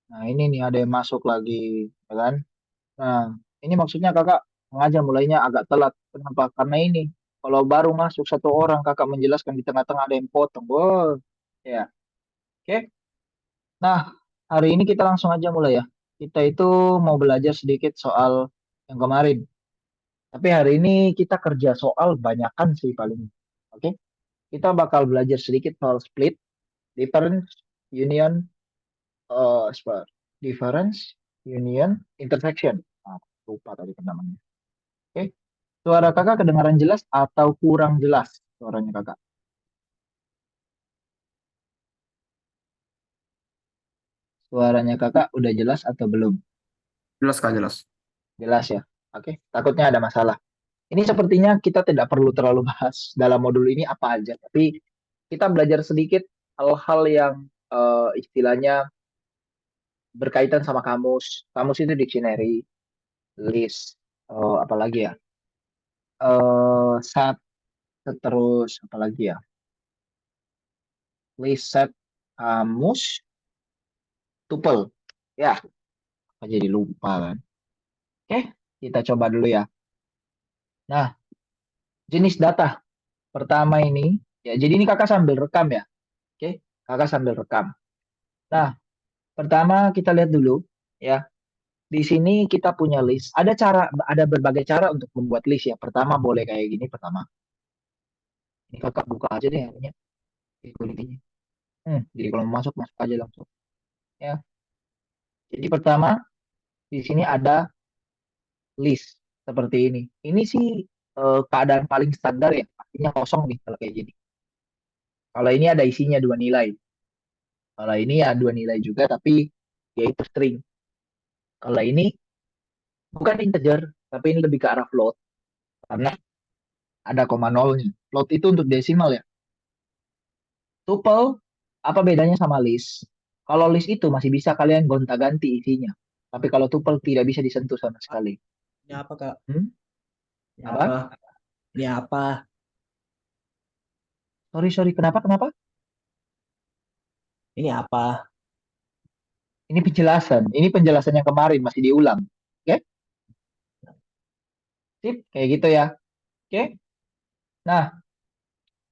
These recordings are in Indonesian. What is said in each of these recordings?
Nah, ini nih ada yang masuk lagi, ya kan? Nah, ini maksudnya kakak sengaja mulainya agak telat. Kenapa? Karena ini, kalau baru masuk satu orang, kakak menjelaskan di tengah-tengah ada yang potong. Wow, ya. Oke. Nah, hari ini kita langsung aja mulai ya. Kita itu mau belajar sedikit soal yang kemarin. Tapi hari ini kita kerja soal banyakan sih paling. Oke. Kita bakal belajar sedikit soal split, difference, union, sebentar. Difference, union, intersection. Ah, lupa tadi namanya. Oke. Suara kakak kedengaran jelas atau kurang jelas suaranya kakak? Suaranya kakak udah jelas atau belum? Jelas Kak, jelas. Jelas ya. Oke. Takutnya ada masalah. Ini sepertinya kita tidak perlu terlalu bahas dalam modul ini apa aja, tapi kita belajar sedikit hal-hal yang istilahnya berkaitan sama kamus. Kamus itu dictionary, list, apalagi ya? Set, terus apalagi ya? List, set, kamus, tuple. Ya, apa jadi lupa kan? Oke, kita coba dulu ya. Nah, jenis data pertama ini, ya jadi ini kakak sambil rekam ya. Oke, kakak sambil rekam. Nah, pertama kita lihat dulu ya. Di sini kita punya list. Ada berbagai cara untuk membuat list ya. Pertama boleh kayak gini pertama. Ini kakak buka aja deh ininya, security-nya. Jadi kalau mau masuk masuk aja langsung. Ya. Jadi pertama di sini ada list seperti ini. Ini sih keadaan paling standar ya. Artinya kosong nih kalau kayak gini. Kalau ini ada isinya dua nilai. Kalau ini ya dua nilai juga tapi yaitu string. Kalau ini bukan integer tapi ini lebih ke arah float karena ada koma nolnya. Float itu untuk desimal ya. Tuple, apa bedanya sama list? Kalau list itu masih bisa kalian gonta-ganti isinya. Tapi kalau tuple tidak bisa disentuh sama sekali. Ini apa Kak? Hmm? Ini apa? Apa? Ini apa? Sorry, sorry. Kenapa? Kenapa? Ini apa? Ini penjelasan. Ini penjelasan yang kemarin masih diulang. Oke? Sip, kayak gitu ya. Oke? Nah,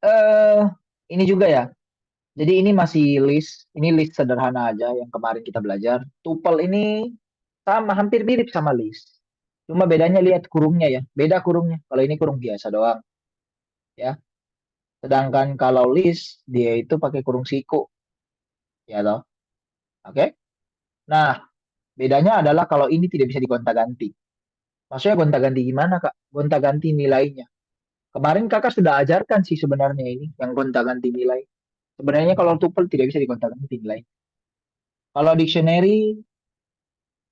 eh ini juga ya. Jadi ini masih list. Ini list sederhana aja yang kemarin kita belajar. Tuple ini sama, hampir mirip sama list. Cuma bedanya lihat kurungnya ya. Beda kurungnya. Kalau ini kurung biasa doang. Ya. Sedangkan kalau list dia itu pakai kurung siku, ya toh. Oke? Nah, bedanya adalah kalau ini tidak bisa digonta-ganti. Maksudnya gonta-ganti gimana, Kak? Gonta-ganti nilainya. Kemarin Kakak sudah ajarkan sih sebenarnya ini yang gonta-ganti nilai. Sebenarnya kalau tuple tidak bisa digonta-ganti nilai. Kalau dictionary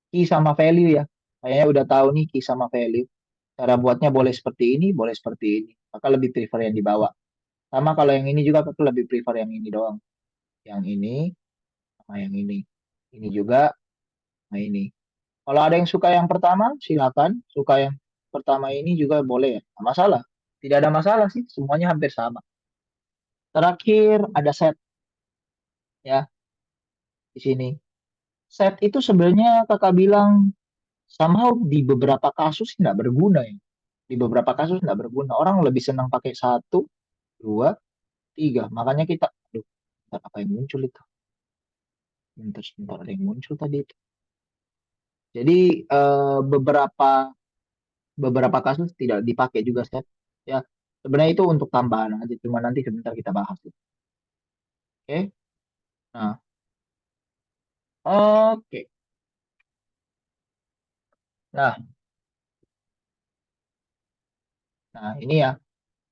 key sama value ya. Kayaknya udah tahu nih key sama value. Cara buatnya boleh seperti ini, boleh seperti ini. Kakak lebih prefer yang di bawah. Sama kalau yang ini juga kakak lebih prefer yang ini doang. Yang ini sama yang ini. Ini juga sama ini. Kalau ada yang suka yang pertama, silakan. Suka yang pertama ini juga boleh ya. Nggak masalah. Tidak ada masalah sih. Semuanya hampir sama. Terakhir ada set ya di sini. Set itu sebenarnya kakak bilang somehow di beberapa kasus nggak berguna ya. Di beberapa kasus nggak berguna. Orang lebih senang pakai satu, dua, tiga. Makanya kita, aduh, bentar, apa yang muncul itu? Bentar, sebentar ada yang muncul tadi itu. Jadi beberapa beberapa kasus tidak dipakai juga set. Ya, sebenarnya itu untuk tambahan aja. Cuma nanti sebentar kita bahas. Oke. Nah, oke. Nah, ini ya.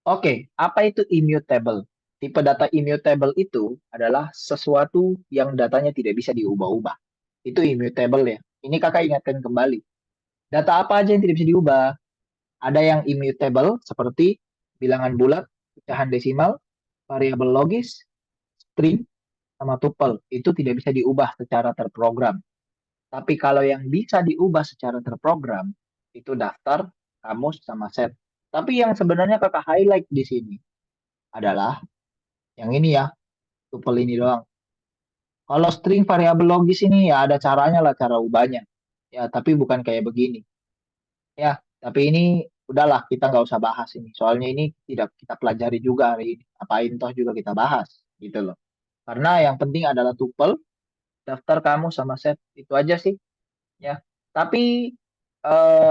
Oke, apa itu immutable? Tipe data immutable itu adalah sesuatu yang datanya tidak bisa diubah-ubah. Itu immutable ya. Ini kakak ingatkan kembali. Data apa aja yang tidak bisa diubah? Ada yang immutable seperti bilangan bulat, pecahan desimal, variabel logis, string, sama tuple. Itu tidak bisa diubah secara terprogram. Tapi kalau yang bisa diubah secara terprogram, itu daftar, kamus, sama set. Tapi yang sebenarnya kakak highlight di sini adalah yang ini ya, tuple ini doang. Kalau string variabel logis ini ya ada caranya lah cara ubahnya. Ya, tapi bukan kayak begini. Ya, tapi ini udahlah kita nggak usah bahas ini. Soalnya ini tidak kita pelajari juga hari ini. Apain toh juga kita bahas gitu loh. Karena yang penting adalah tuple, daftar kamu sama set itu aja sih. Ya, tapi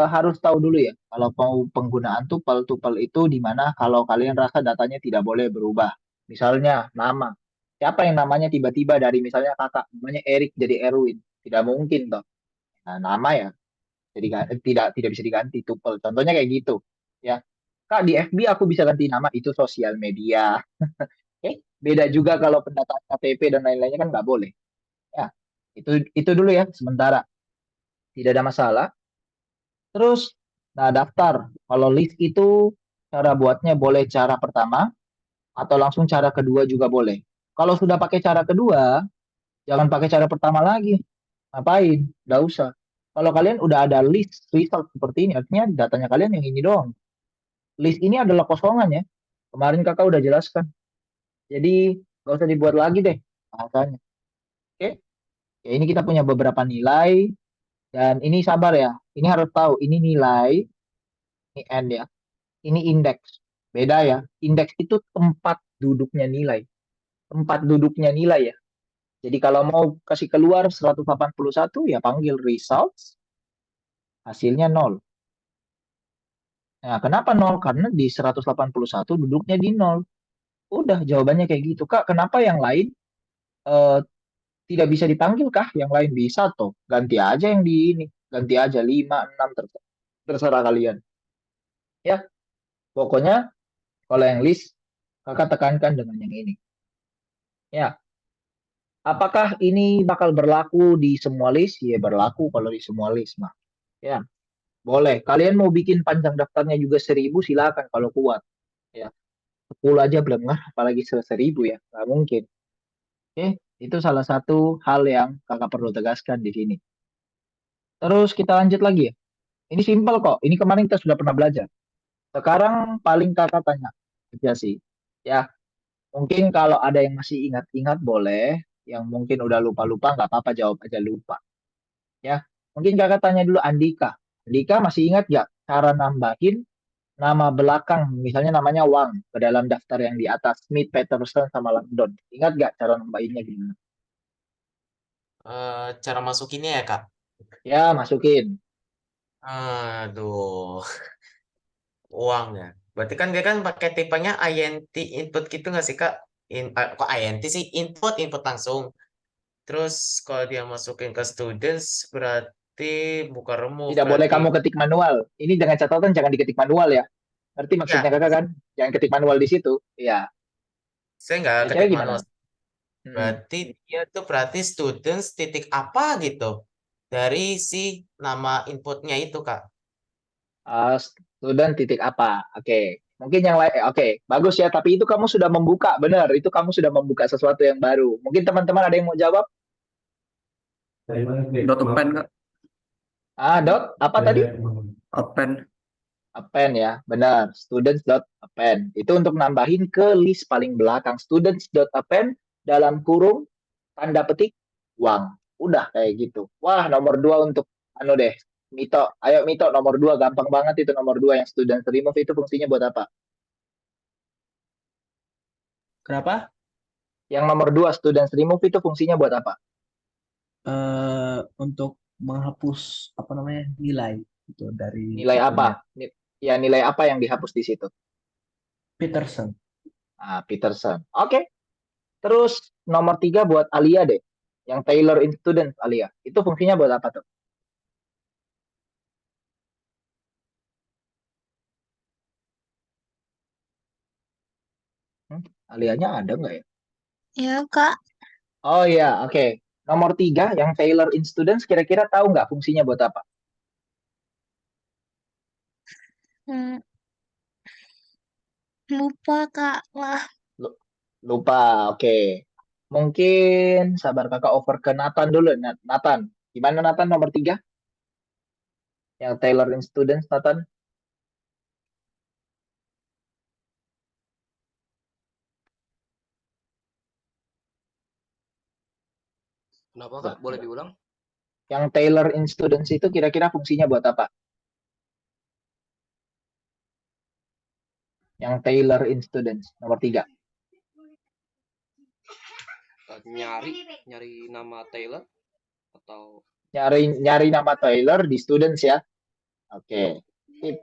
harus tahu dulu ya. Kalau mau penggunaan tuple, tuple itu di mana kalau kalian rasa datanya tidak boleh berubah. Misalnya nama. Siapa yang namanya tiba-tiba dari misalnya kakak namanya Erik jadi Erwin? Tidak mungkin toh. Nah, nama ya jadi tidak bisa diganti tuple. Contohnya kayak gitu. Ya. Kak di FB aku bisa ganti nama itu sosial media. Beda juga kalau pendataan KTP dan lain-lainnya kan nggak boleh. Ya. Itu dulu ya sementara. Tidak ada masalah. Terus nah daftar. Kalau list itu cara buatnya boleh cara pertama atau langsung cara kedua juga boleh. Kalau sudah pakai cara kedua, jangan pakai cara pertama lagi. Ngapain? Nggak usah. Kalau kalian udah ada list result seperti ini, artinya datanya kalian yang ini doang. List ini adalah kosongan ya. Kemarin kakak udah jelaskan. Jadi nggak usah dibuat lagi deh bahasanya. Oke? Ya ini kita punya beberapa nilai dan ini sabar ya. Ini harus tahu ini nilai, ini n ya. Ini indeks. Beda ya. Indeks itu tempat duduknya nilai. Tempat duduknya nilai ya. Jadi kalau mau kasih keluar 181 ya panggil results, hasilnya nol. Nah, kenapa nol? Karena di 181 duduknya di nol. Udah jawabannya kayak gitu. Kak, kenapa yang lain eh, tidak bisa dipanggil kah? Yang lain bisa toh. Ganti aja yang di ini. Ganti aja 5, 6 terserah kalian. Ya, pokoknya kalau yang list kakak tekankan dengan yang ini. Ya, apakah ini bakal berlaku di semua list? Ya, berlaku kalau di semua list mah. Ya, boleh. Kalian mau bikin panjang daftarnya juga 1.000 silakan kalau kuat. Ya, 10 aja belum nggak, apalagi 1.000 ya. Nggak mungkin. Oke, itu salah satu hal yang kakak perlu tegaskan di sini. Terus kita lanjut lagi ya. Ini simpel kok. Ini kemarin kita sudah pernah belajar. Sekarang paling kakak tanya aja sih. Ya, mungkin kalau ada yang masih ingat-ingat boleh. Yang mungkin udah lupa-lupa nggak apa-apa jawab aja lupa. Ya, mungkin kakak tanya dulu Andika. Andika masih ingat nggak cara nambahin nama belakang, misalnya namanya Wang ke dalam daftar yang di atas Smith, Peterson sama Langdon. Ingat nggak cara nambahinnya gimana? Cara masukinnya ya, Kak? Ya, masukin. Aduh, uang ya. Berarti kan dia kan pakai tipenya INT input gitu nggak sih, Kak? Kok INT sih? Input langsung. Terus kalau dia masukin ke students berarti bukan remove Tidak boleh berarti. kamu ketik manual. Ini dengan catatan jangan diketik manual ya. Ngerti maksudnya Ya, kakak kan? Jangan ketik manual di situ. Iya. saya nggak Biasanya ketik gimana? manual. Hmm. Berarti dia tuh berarti students titik apa gitu dari si nama inputnya itu, Kak. Student titik apa? Oke. Mungkin yang lain, oke, bagus ya. Tapi itu kamu sudah membuka, benar. Itu kamu sudah membuka sesuatu yang baru. Mungkin teman-teman ada yang mau jawab? Dot append Kak. Dot, apa tadi? Append. Append ya, benar. Students.append. Itu untuk nambahin ke list paling belakang. Students.append dalam kurung tanda petik uang. Udah kayak gitu. Wah, nomor dua untuk anu deh. Mito. Ayo Mito, nomor dua. Gampang banget itu nomor dua yang student remove itu fungsinya buat apa? Kenapa? Yang nomor dua, student remove itu fungsinya buat apa? Untuk menghapus apa namanya nilai itu dari Nilai apa? tupelnya Ya, nilai apa yang dihapus di situ? Peterson. Peterson. Oke. Terus nomor tiga buat Alia deh. Yang Taylor in student Alia. Itu fungsinya buat apa tuh? Alianya ada nggak ya? Ya, Kak. Oh iya, oke. Nomor tiga, yang Taylor in Students, kira-kira tahu nggak fungsinya buat apa? Hmm, lupa, Kak. Wah, Lu- Lupa, oke. Mungkin sabar kakak over ke Nathan dulu. Nathan, gimana Nathan nomor tiga? Yang Taylor in Students, Nathan? Kenapa Kak? Boleh diulang? Yang Tailor in Students itu kira-kira fungsinya buat apa? Yang Tailor in Students, nomor 3. Nyari nama Taylor atau Nyari nama Tailor di Students ya. Oke. Sip.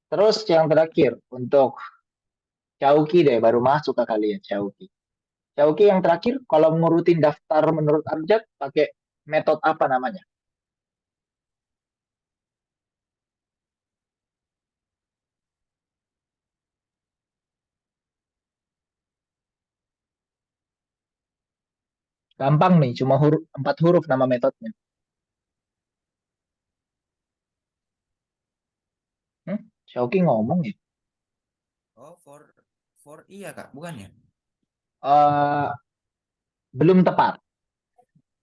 Terus yang terakhir untuk Chauki deh, baru masuk ke kalian Chauki. Chauki yang terakhir, kalau ngurutin daftar menurut abjad, pakai metode apa namanya? Gampang nih, cuma 4 huruf nama metodenya. Chauki ngomong ya? Oh, for iya Kak, bukan ya? Eh, belum tepat.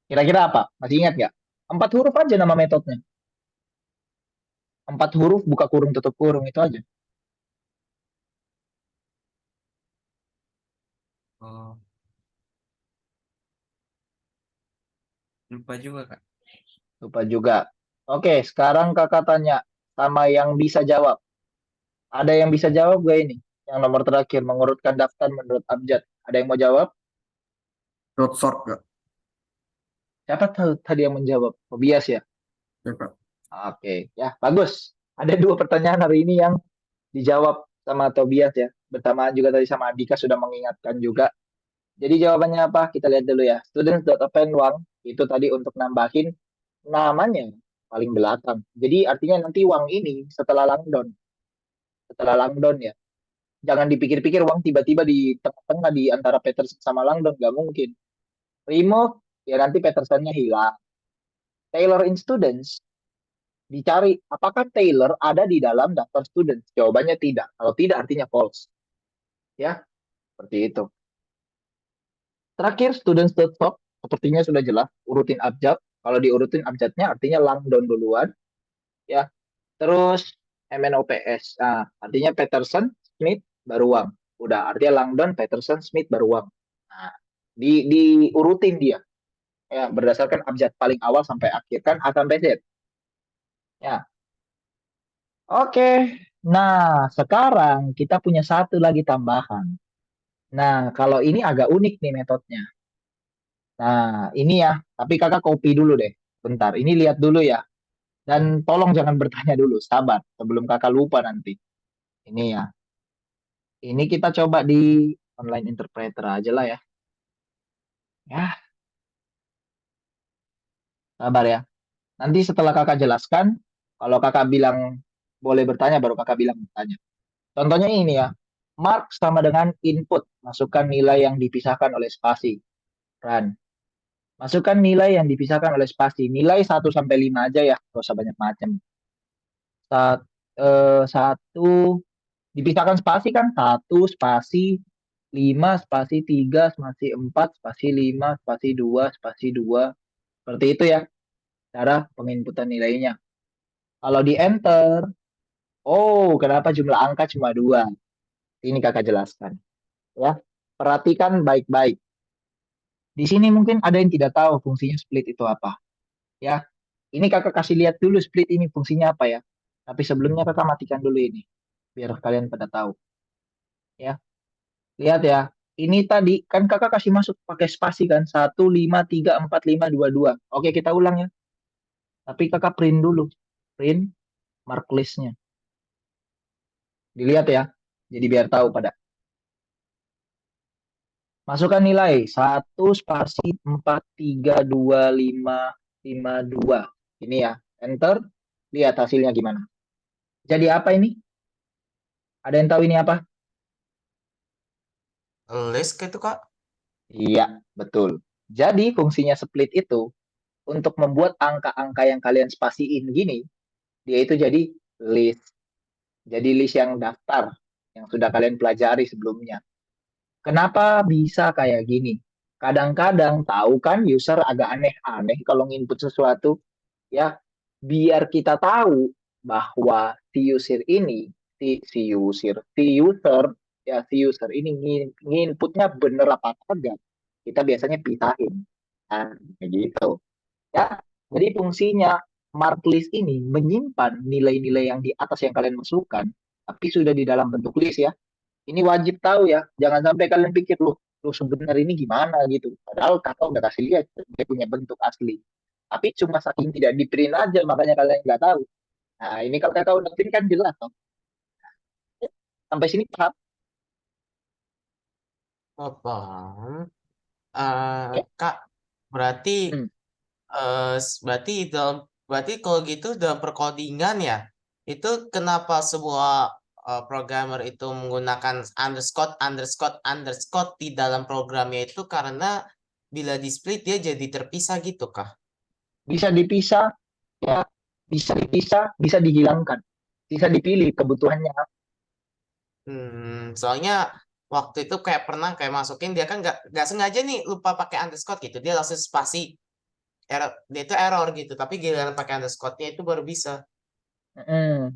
Kira-kira apa? Masih ingat nggak? 4 huruf aja nama metodenya. 4 huruf, buka kurung, tutup kurung, itu aja. Oh, lupa juga Kak. Lupa juga. Oke, sekarang kakak tanya sama yang bisa jawab. Ada yang bisa jawab gak ini? Yang nomor terakhir, mengurutkan daftar menurut abjad. Ada yang mau jawab? Road sort Kak. Siapa tahu tadi yang menjawab? Tobias ya? Ya, Kak. Oke, ya bagus. Ada 2 pertanyaan hari ini yang dijawab sama Tobias ya. Bersamaan juga tadi sama Andika sudah mengingatkan juga. Jadi jawabannya apa? Kita lihat dulu ya. Students.append uang itu tadi untuk nambahin namanya paling belakang. Jadi artinya nanti uang ini setelah Langdon. Setelah Langdon ya. Jangan dipikir-pikir uang tiba-tiba di tengah-tengah di antara Peterson sama Langdon. Gak mungkin. Remove, ya nanti Petersonnya hilang. Taylor in students, dicari apakah Taylor ada di dalam daftar students. Jawabannya tidak. Kalau tidak artinya false. Ya, seperti itu. Terakhir, students.top, sepertinya sudah jelas. Urutin abjad. Kalau diurutin abjadnya artinya Langdon duluan. Ya, terus MNOPS. Nah, artinya Peterson, Smith, baru uang. Udah, artinya Langdon, Peterson, Smith, baru uang. Nah, diurutin dia. Ya, berdasarkan abjad paling awal sampai akhir. Kan A sampai Z. Ya, oke. Nah, sekarang kita punya satu lagi tambahan. Nah, kalau ini agak unik nih metodenya. Nah, ini ya. Tapi kakak copy dulu deh. Bentar, ini lihat dulu ya. Dan tolong jangan bertanya dulu. Sabar, sebelum kakak lupa nanti. Ini ya. Ini kita coba di online interpreter aja lah ya. Ya, sabar ya. Nanti setelah kakak jelaskan, kalau kakak bilang boleh bertanya, baru kakak bilang bertanya. Contohnya ini ya. Mark sama dengan input. Masukkan nilai yang dipisahkan oleh spasi. Run. Masukkan nilai yang dipisahkan oleh spasi. Nilai 1 sampai 5 aja ya. Gak usah banyak macam. Satu dipisahkan spasi kan 1 spasi 5 spasi 3 spasi 4 spasi 5 spasi 2 seperti itu ya cara penginputan nilainya. Kalau di enter, oh kenapa jumlah angka cuma 2? Ini kakak jelaskan ya. Perhatikan baik-baik. Di sini mungkin ada yang tidak tahu fungsinya split itu apa ya. Ini kakak kasih lihat dulu split ini fungsinya apa ya. Tapi sebelumnya kakak matikan dulu ini biar kalian pada tahu ya. Lihat ya. Ini tadi kan kakak kasih masuk pakai spasi kan 1 5 3 4 5 2 2. Oke, kita ulang ya. Tapi kakak print dulu. Print mark listnya. Dilihat ya. Jadi biar tahu pada. Masukkan nilai 1 spasi 4 3 2 5 5 2. Ini ya. Enter. Lihat hasilnya gimana. Jadi apa ini? Ada yang tahu ini apa? List gitu Kak. Iya, betul. Jadi fungsinya split itu untuk membuat angka-angka yang kalian spasiin gini, dia itu jadi list. Jadi list yang daftar yang sudah kalian pelajari sebelumnya. Kenapa bisa kayak gini? Kadang-kadang tahu kan user agak aneh-aneh kalau nginput sesuatu ya. Biar kita tahu bahwa si user ini si user ini nginputnya bener apa kagak. Kita biasanya pisahin. Kayak gitu. Ya, jadi fungsinya mark list ini menyimpan nilai-nilai yang di atas yang kalian masukkan, tapi sudah di dalam bentuk list ya. Ini wajib tahu ya, jangan sampai kalian pikir lu sebenarnya ini gimana gitu. Padahal kakak udah kasih lihat dia punya bentuk asli. Tapi cuma saking tidak di print aja makanya kalian nggak tahu. Nah ini kalau kakak udah print kan jelas toh. Sampai sini paham? Oh, paham. Ya. Kak, berarti Hmm. berarti kalau gitu dalam perkodingan ya, itu kenapa semua programmer itu menggunakan underscore underscore underscore di dalam programnya itu karena bila di split dia jadi terpisah gitu kah? Bisa dipisah ya, bisa dipisah, bisa dihilangkan, bisa dipilih kebutuhannya. Soalnya waktu itu kayak pernah kayak masukin dia kan nggak sengaja nih lupa pakai underscore gitu, dia langsung spasi error, dia itu error gitu, tapi giliran pakai underscore-nya itu baru bisa. Hmm.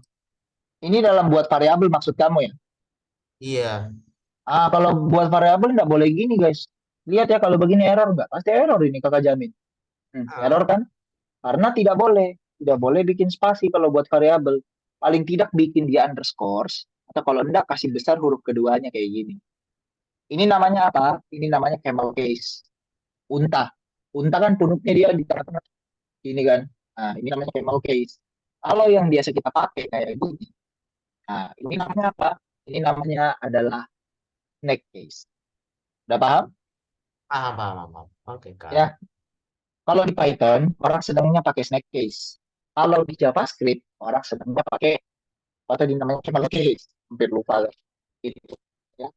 Ini dalam buat variabel maksud kamu ya? Iya. Kalau buat variabel nggak boleh gini guys. Lihat ya kalau begini error nggak? Pasti error ini kakak jamin. Error Ah, kan? Karena tidak boleh bikin spasi kalau buat variabel. Paling tidak bikin dia underscores atau kalau enggak kasih besar huruf keduanya kayak gini. Ini namanya apa? Ini namanya camel case. Unta. Unta kan punuknya dia di tengah-tengah ini kan. Nah, ini namanya camel case. Kalau yang biasa kita pakai kayak gini. Nah, ini namanya apa? Ini namanya adalah snake case. Udah paham? paham, paham, paham. Oke, Kak. Ya. Kalau di Python, orang sedangnya pakai snake case. Kalau di JavaScript, orang sedangnya pakai apa tadi namanya camel case. Hampir lupa lah. Gitu. Ya.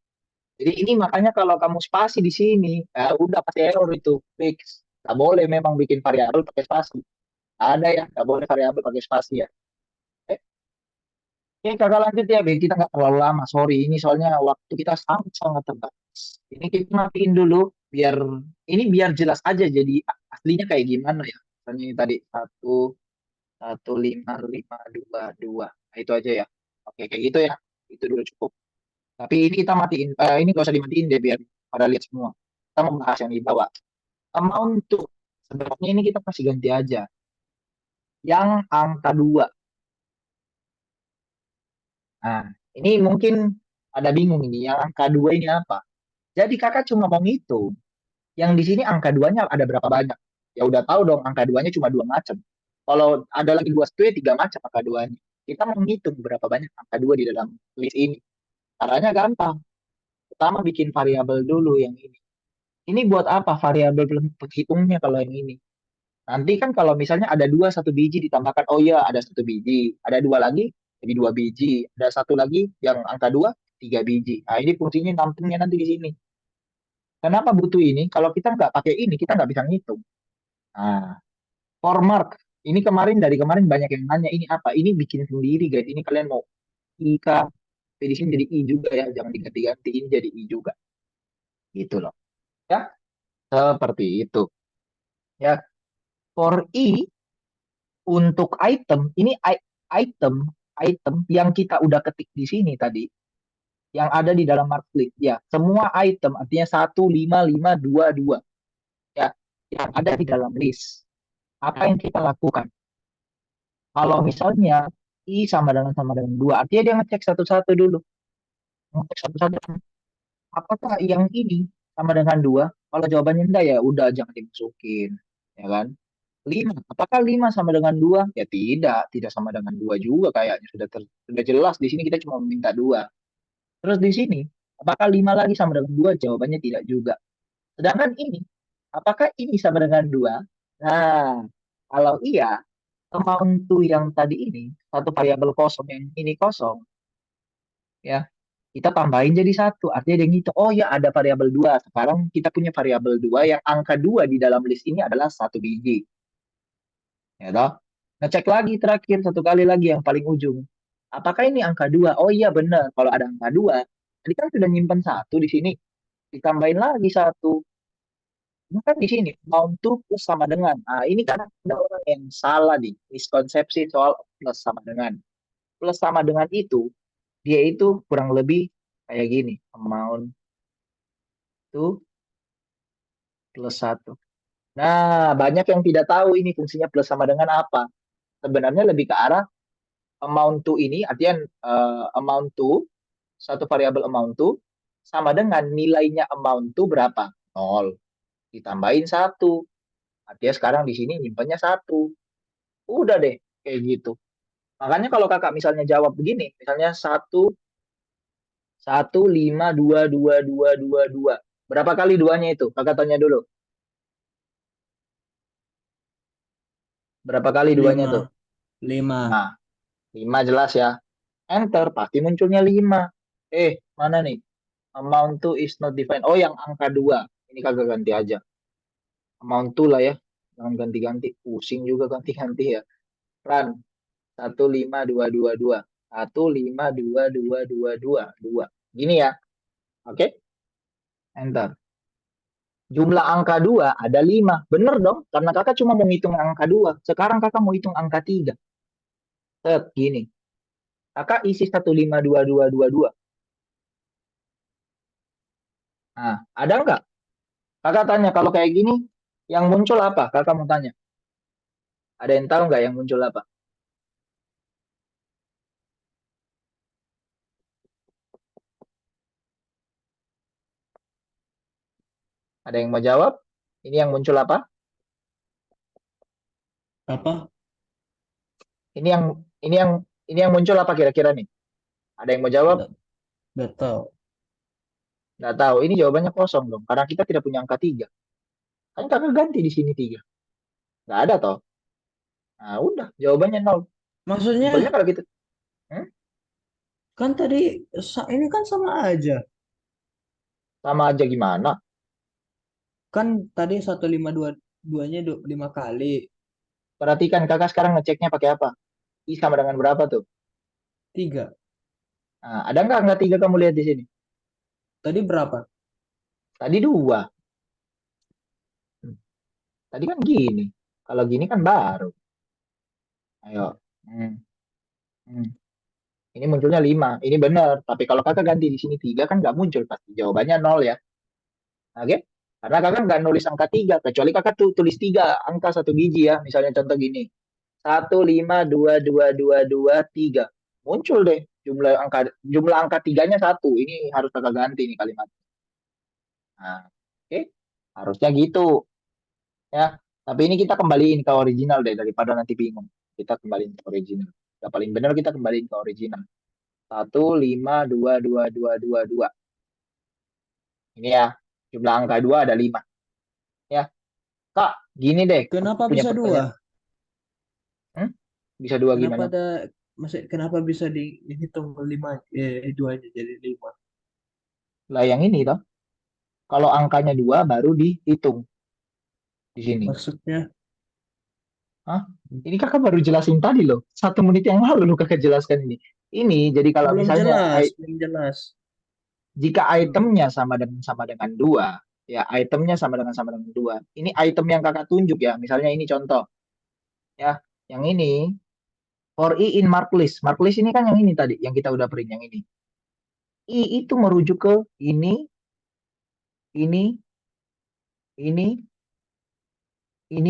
Jadi ini makanya kalau kamu spasi di sini, ya udah pasti error itu fix. Gak boleh memang bikin variabel pakai spasi. Ada ya, gak boleh variabel pakai spasi ya. Eh, Oke, kakak lanjut ya, biar kita nggak terlalu lama. Sorry, ini soalnya waktu kita sangat-sangat terbatas. Ini kita matiin dulu, biar ini biar jelas aja. Jadi aslinya kayak gimana ya? Misalnya ini tadi 1, 1, 5, 5, 2, 2. Nah, itu aja ya. Oke, kayak gitu ya. Itu dulu cukup. Tapi ini kita matiin. Ini gak usah dimatiin deh, biar pada lihat semua. Kita mau bahas yang di bawah. Amount tuh. Sebenarnya ini kita kasih ganti aja. Yang angka 2. Nah, ini mungkin ada bingung ini. Yang angka 2 ini apa? Jadi kakak cuma mau ngitung. Yang di sini angka duanya ada berapa banyak? Ya udah tahu dong angka duanya cuma dua macam. Kalau ada lagi dua satu ya tiga macam angka duanya. Kita mau ngitung berapa banyak angka dua di dalam list ini. Caranya gampang. Pertama bikin variabel dulu yang ini. Ini buat apa variabel penghitungnya kalau yang ini? Nanti kan kalau misalnya ada dua satu biji ditambahkan, oh iya ada satu biji, ada dua lagi jadi dua biji, ada satu lagi yang angka dua tiga biji. Nah ini fungsinya nampungnya nanti di sini. Kenapa butuh ini? Kalau kita nggak pakai ini, kita nggak bisa ngitung. Nah, for mark. Ini dari kemarin banyak yang nanya ini apa? Ini bikin sendiri guys. Ini kalian mau I kah? Di sini jadi I juga ya. Jangan diganti-ganti. Ini jadi I juga. Gitu loh. Ya, seperti itu. Ya, for I untuk item ini item item yang kita udah ketik di sini tadi yang ada di dalam marketplace ya semua item artinya 1, 5, 5, 2, 2 ya yang ada di dalam list apa yang kita lakukan kalau misalnya I sama dengan 2 artinya dia ngecek satu-satu dulu ngecek satu-satu apakah yang ini sama dengan 2 kalau jawabannya enggak ya udah jangan dimasukin ya kan 5. Apakah 5 sama dengan 2? Ya tidak sama dengan 2 juga kayaknya. Sudah jelas di sini kita cuma meminta 2. Terus di sini, apakah 5 lagi sama dengan 2? Jawabannya tidak juga. Sedangkan ini, apakah ini sama dengan 2? Nah, kalau iya, amount to yang tadi ini, satu variabel kosong yang ini kosong, ya, kita tambahin jadi satu. Artinya dia ngitung, oh ya ada variabel 2. Sekarang kita punya variabel 2 yang angka 2 di dalam list ini adalah satu biji. Ya toh? Ngecek lagi terakhir satu kali lagi yang paling ujung. Apakah ini angka 2? Oh iya benar. Kalau ada angka 2, tadi kan sudah nyimpen satu di sini. Ditambahin lagi satu. Ini kan di sini mount to plus sama dengan. Nah, ini kan ada orang yang salah nih, miskonsepsi soal plus sama dengan. Plus sama dengan itu, dia itu kurang lebih kayak gini, amount to plus satu. Nah, banyak yang tidak tahu ini fungsinya plus sama dengan apa. Sebenarnya lebih ke arah amount to ini, artian amount to, satu variabel amount to, sama dengan nilainya amount to berapa? 0. Ditambahin 1. Artinya sekarang di sini nyimpannya 1. Udah deh, kayak gitu. Makanya kalau kakak misalnya jawab begini, misalnya 1, 1, 5, 2, 2, 2, 2. Berapa kali duanya itu? Kakak tanya dulu. Berapa kali duanya Lima. tuh? 5. 5. 5 jelas ya. Enter, pasti munculnya 5. Mana nih? Amount to is not defined. Oh, yang angka 2. Ini kagak ganti aja. Amount to lah ya. Jangan ganti-ganti. Pusing juga ganti-ganti ya. Run. 1, 5, 2, 2, 2. 1, 5, 2, 2, 2, 2. Gini ya. Oke? Enter. Jumlah angka 2 ada 5. Bener dong, karena kakak cuma mau ngitung angka 2. Sekarang kakak mau hitung angka 3. Set, gini. Kakak isi 1, 5, 2, 2, 2, 2. Nah, ada nggak? Kakak tanya, kalau kayak gini, yang muncul apa? Kakak mau tanya. Ada yang tahu nggak yang muncul apa? Ada yang mau jawab? Ini yang muncul apa? Apa? Ini yang ini yang ini yang muncul apa kira-kira nih? Ada yang mau jawab? Nggak tahu. Nggak tahu. Ini jawabannya kosong dong, karena kita tidak punya angka 3. Kan kakak ganti di sini 3. Nggak ada toh. Nah, udah, jawabannya 0. Simpelnya Maksudnya kalau gitu. Hmm? kan tadi ini kan sama aja. Sama aja gimana? Kan tadi 1, 5, 2, 2-nya 5 kali. Perhatikan kakak sekarang ngeceknya pakai apa? I sama dengan berapa tuh? 3. Nah, ada nggak angka 3 kamu lihat di sini? Tadi berapa? Tadi 2. Tadi kan gini. Kalau gini kan baru. Ayo. Hmm. Hmm. Ini munculnya 5. Ini benar. Tapi kalau kakak ganti di sini 3 kan nggak muncul pasti. Jawabannya 0 ya. Oke? Karena kakak nggak nulis angka 3. Kecuali kakak tuh tulis 3 angka satu biji ya. Misalnya contoh gini. 1, 5, 2, 2, 2, 2, 3. Muncul deh jumlah angka tiganya 1. Ini harus kakak ganti nih kalimat. Nah, oke. Harusnya gitu ya. Tapi ini kita kembaliin ke original deh daripada nanti bingung. Kita kembaliin ke original. Yang paling benar kita kembaliin ke original. 1, 5, 2, 2, 2, 2, 2. Ini ya, jumlah angka 2 ada 5. Ya, Kak, gini deh, aku Kenapa punya bisa 2? pertanyaan. Hmm? Bisa 2 Kenapa gimana? ada kenapa bisa dihitung 5 2-nya jadi 5? Lah yang ini toh. Kalau angkanya 2 baru dihitung di sini. Maksudnya Hah? Ini kakak baru jelasin tadi loh. 1 menit yang lalu lu kakak jelaskan ini. Ini jadi kalau belum misalnya jelas, belum jelas. jika Hmm. itemnya sama dengan 2, ya itemnya sama dengan 2. Ini item yang kakak tunjuk ya. Misalnya ini contoh ya. Yang ini for i in mark list. Mark list ini kan yang ini tadi, yang kita udah print yang ini. I itu merujuk ke ini, ini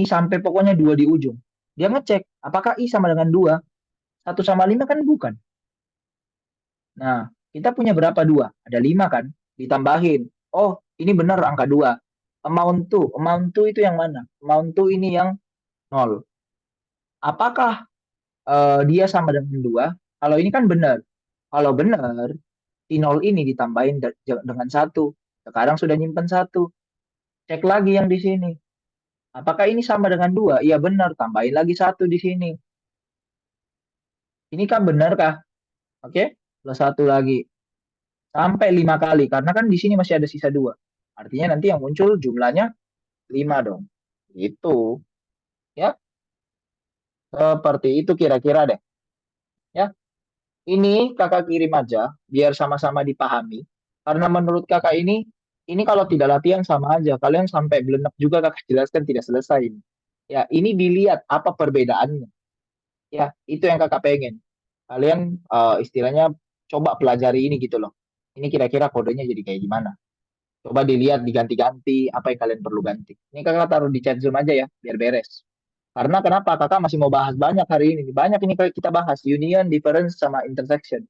sampai pokoknya 2 di ujung. Dia ngecek apakah i sama dengan 2. 1 sama 5 kan bukan. Nah, kita punya berapa 2? Ada 5 kan? Ditambahin. Oh, ini benar angka 2. Amount to itu yang mana? Amount to ini yang 0. Apakah dia sama dengan 2? Kalau ini kan benar. Kalau benar, si 0 ini ditambahin dengan 1. Sekarang sudah nyimpen 1. Cek lagi yang di sini. Apakah ini sama dengan 2? Iya benar, tambahin lagi 1 di sini. Ini kan benar kah? Oke, plus 1 lagi. Sampai 5 kali, karena kan di sini masih ada sisa 2. Artinya nanti yang muncul jumlahnya 5 dong. Gitu. Ya, seperti itu kira-kira deh. Ya, ini kakak kirim aja, biar sama-sama dipahami. Karena menurut kakak ini kalau tidak latihan sama aja. Kalian sampai belenak juga kakak jelaskan tidak selesai. Ya, ini dilihat apa perbedaannya. Ya, itu yang kakak pengen. Kalian istilahnya coba pelajari ini gitu loh. Ini kira-kira kodenya jadi kayak gimana. Coba dilihat diganti-ganti apa yang kalian perlu ganti. Ini kakak taruh di chat Zoom aja ya, biar beres. Karena kenapa? Kakak masih mau bahas banyak hari ini. Banyak ini kayak kita bahas union, difference, sama intersection.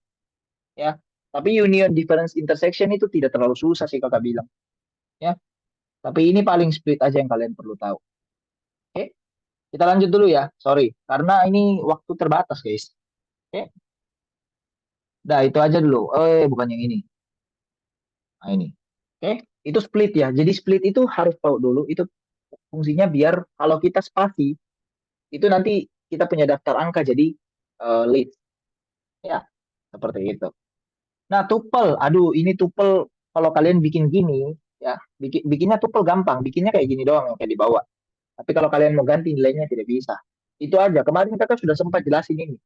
Ya, tapi union, difference, intersection itu tidak terlalu susah sih kakak bilang. Ya, tapi ini paling split aja yang kalian perlu tahu. Oke, kita lanjut dulu ya. Sorry, karena ini waktu terbatas guys. Oke, dah itu aja dulu. Bukan yang ini. Nah ini. Oke, itu split ya. Jadi split itu harus tahu dulu. Itu fungsinya biar kalau kita spasi itu nanti kita punya daftar angka jadi list ya seperti itu. Nah, tuple, aduh ini tuple kalau kalian bikin gini ya, bikinnya tuple gampang, bikinnya kayak gini doang yang kayak di bawah. Tapi kalau kalian mau ganti nilainya tidak bisa. Itu aja. Kemarin kita kan sudah sempat jelasin ini.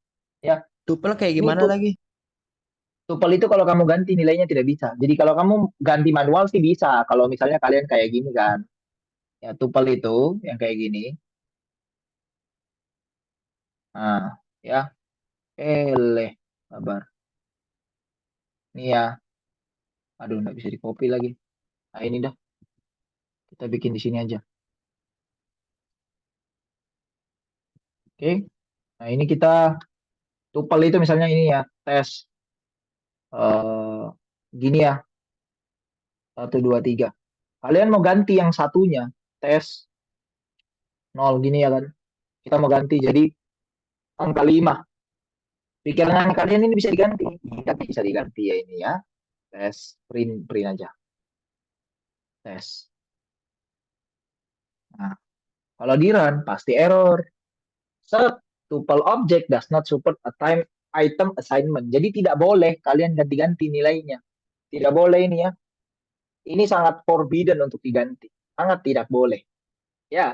Ya, Tuple kayak ini gimana tuh lagi? tuple itu kalau kamu ganti nilainya tidak bisa. Jadi kalau kamu ganti manual sih bisa. Kalau misalnya kalian kayak gini kan. Ya, tuple itu yang kayak gini. Nah, ya, sabar. Ini ya, aduh nggak bisa di copy lagi. Nah, ini dah. Kita bikin di sini aja. Oke. Nah, ini kita tuple itu misalnya ini ya, tes gini ya, 1, 2, 3. Kalian mau ganti yang satunya, tes 0 gini ya kan. Kita mau ganti jadi angka 5. Pikiran kalian ini bisa diganti. Tapi bisa diganti ya ini ya. Tes, print aja. Tes. Nah, kalau di run pasti error. Set, tuple object does not support a time item assignment. Jadi tidak boleh kalian ganti-ganti nilainya. Tidak boleh ini ya. Ini sangat forbidden untuk diganti. Sangat tidak boleh. Ya,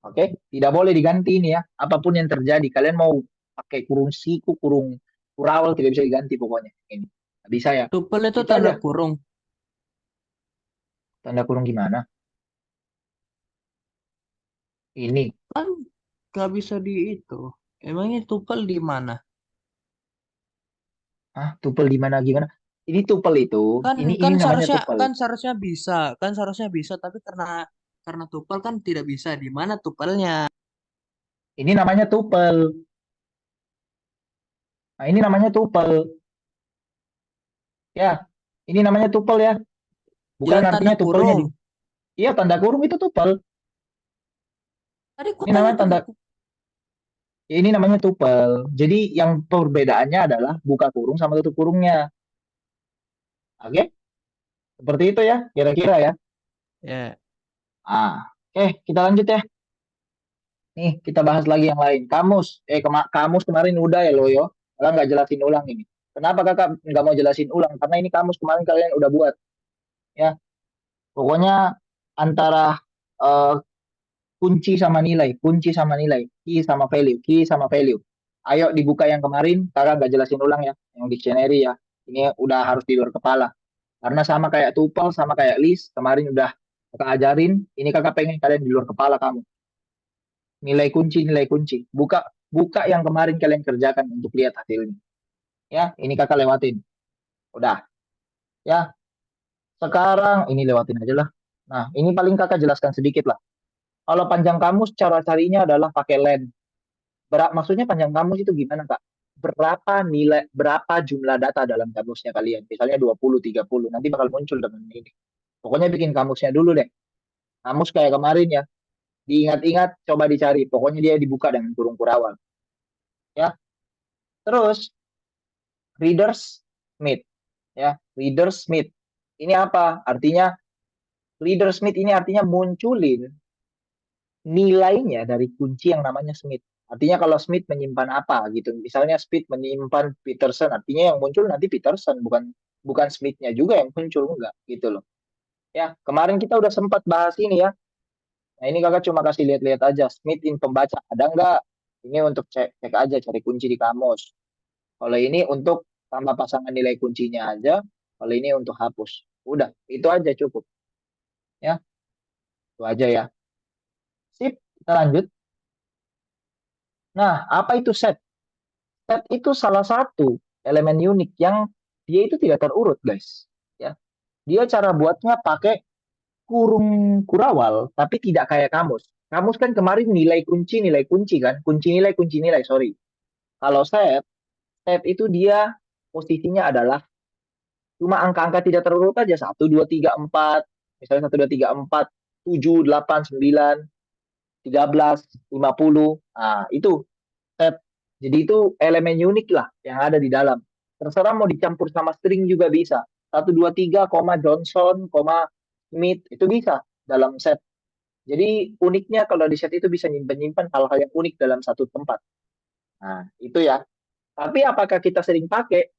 oke. Tidak boleh diganti ini ya. Apapun yang terjadi. Kalian mau pakai kurung siku, kurung kurawal, tidak bisa diganti pokoknya. Ini. Nggak bisa ya. Tuple itu Itu tanda aja. kurung. Tanda kurung gimana? Ini. Kan nggak bisa di itu. Emangnya tuple di mana? Tuple di mana gimana? Ini tuple itu. Kan Ini namanya tuple. seharusnya bisa, tapi karena tuple kan tidak bisa. Di mana tupelnya? Ini namanya tuple. Nah, ini namanya tuple. Ya, ini namanya tuple ya. Bukan Yang tanda artinya tupelnya di. kurung. Iya, tanda kurung itu tuple. Tadi Ini kotanya namanya tanda tanda. Ini namanya tuple. Jadi yang perbedaannya adalah buka kurung sama tutup kurungnya. Oke? Seperti itu ya, kira-kira ya. ya. Oke, kita lanjut ya. Nih, kita bahas lagi yang lain. Kamus. Kamus kemarin udah ya lo yo. Kakak nggak jelasin ulang ini. Kenapa kakak nggak mau jelasin ulang? Karena ini kamus kemarin kalian udah buat. Ya, pokoknya antara eh, kunci sama nilai, key sama value. Ayo dibuka yang kemarin, kakak nggak jelasin ulang ya, yang dictionary ya. Ini udah harus di luar kepala. Karena sama kayak tuple, sama kayak list, kemarin udah kakak ajarin, ini kakak pengen kalian di luar kepala kamu. Nilai kunci. Buka buka yang kemarin kalian kerjakan untuk lihat hasilnya. Ya, ini kakak lewatin. Udah. Ya, sekarang ini lewatin aja lah. Nah, ini paling kakak jelaskan sedikit lah. Kalau panjang kamus cara carinya adalah pakai len. Maksudnya panjang kamus itu gimana, Kak? Berapa jumlah data dalam kamusnya kalian? Misalnya 20, 30, nanti bakal muncul dengan ini. Pokoknya bikin kamusnya dulu deh. Kamus kayak kemarin ya. Diingat-ingat, coba dicari. Pokoknya dia dibuka dengan kurung kurawal. Ya. Terus, readers Smith. Ya, readers Smith. Ini apa? Artinya, readers Smith ini artinya munculin nilainya dari kunci yang namanya Smith. Artinya kalau Smith menyimpan apa gitu. Misalnya Smith menyimpan Peterson, artinya yang muncul nanti Peterson, bukan bukan Smith-nya juga yang muncul enggak gitu loh. Ya, kemarin kita udah sempat bahas ini ya. Nah, ini kakak cuma kasih lihat-lihat aja. Smith in pembaca ada enggak? Ini untuk cek aja cari kunci di kamus. Kalau ini untuk tambah pasangan nilai kuncinya aja. Kalau ini untuk hapus. Udah, itu aja cukup. Ya, itu aja ya. Sip, kita lanjut. Nah, apa itu set? Set itu salah satu elemen unik yang dia itu tidak terurut, guys. Ya. Dia cara buatnya pakai kurung kurawal, tapi tidak kayak kamus. Kamus kan kemarin nilai kunci kan, kunci nilai, sorry. Kalau set itu dia posisinya adalah cuma angka-angka tidak terurut aja, 1, 2, 3, 4, misalnya 1, 2, 3, 4, 7, 8, 9, 13, 50. Nah, itu set. Jadi itu elemen unik lah yang ada di dalam. Terserah mau dicampur sama string juga bisa. 1, 2, 3, koma Johnson, koma Smith, itu bisa dalam set. Jadi uniknya kalau di set itu bisa nyimpen-nyimpen hal-hal yang unik dalam satu tempat. Nah, itu ya. Tapi apakah kita sering pakai?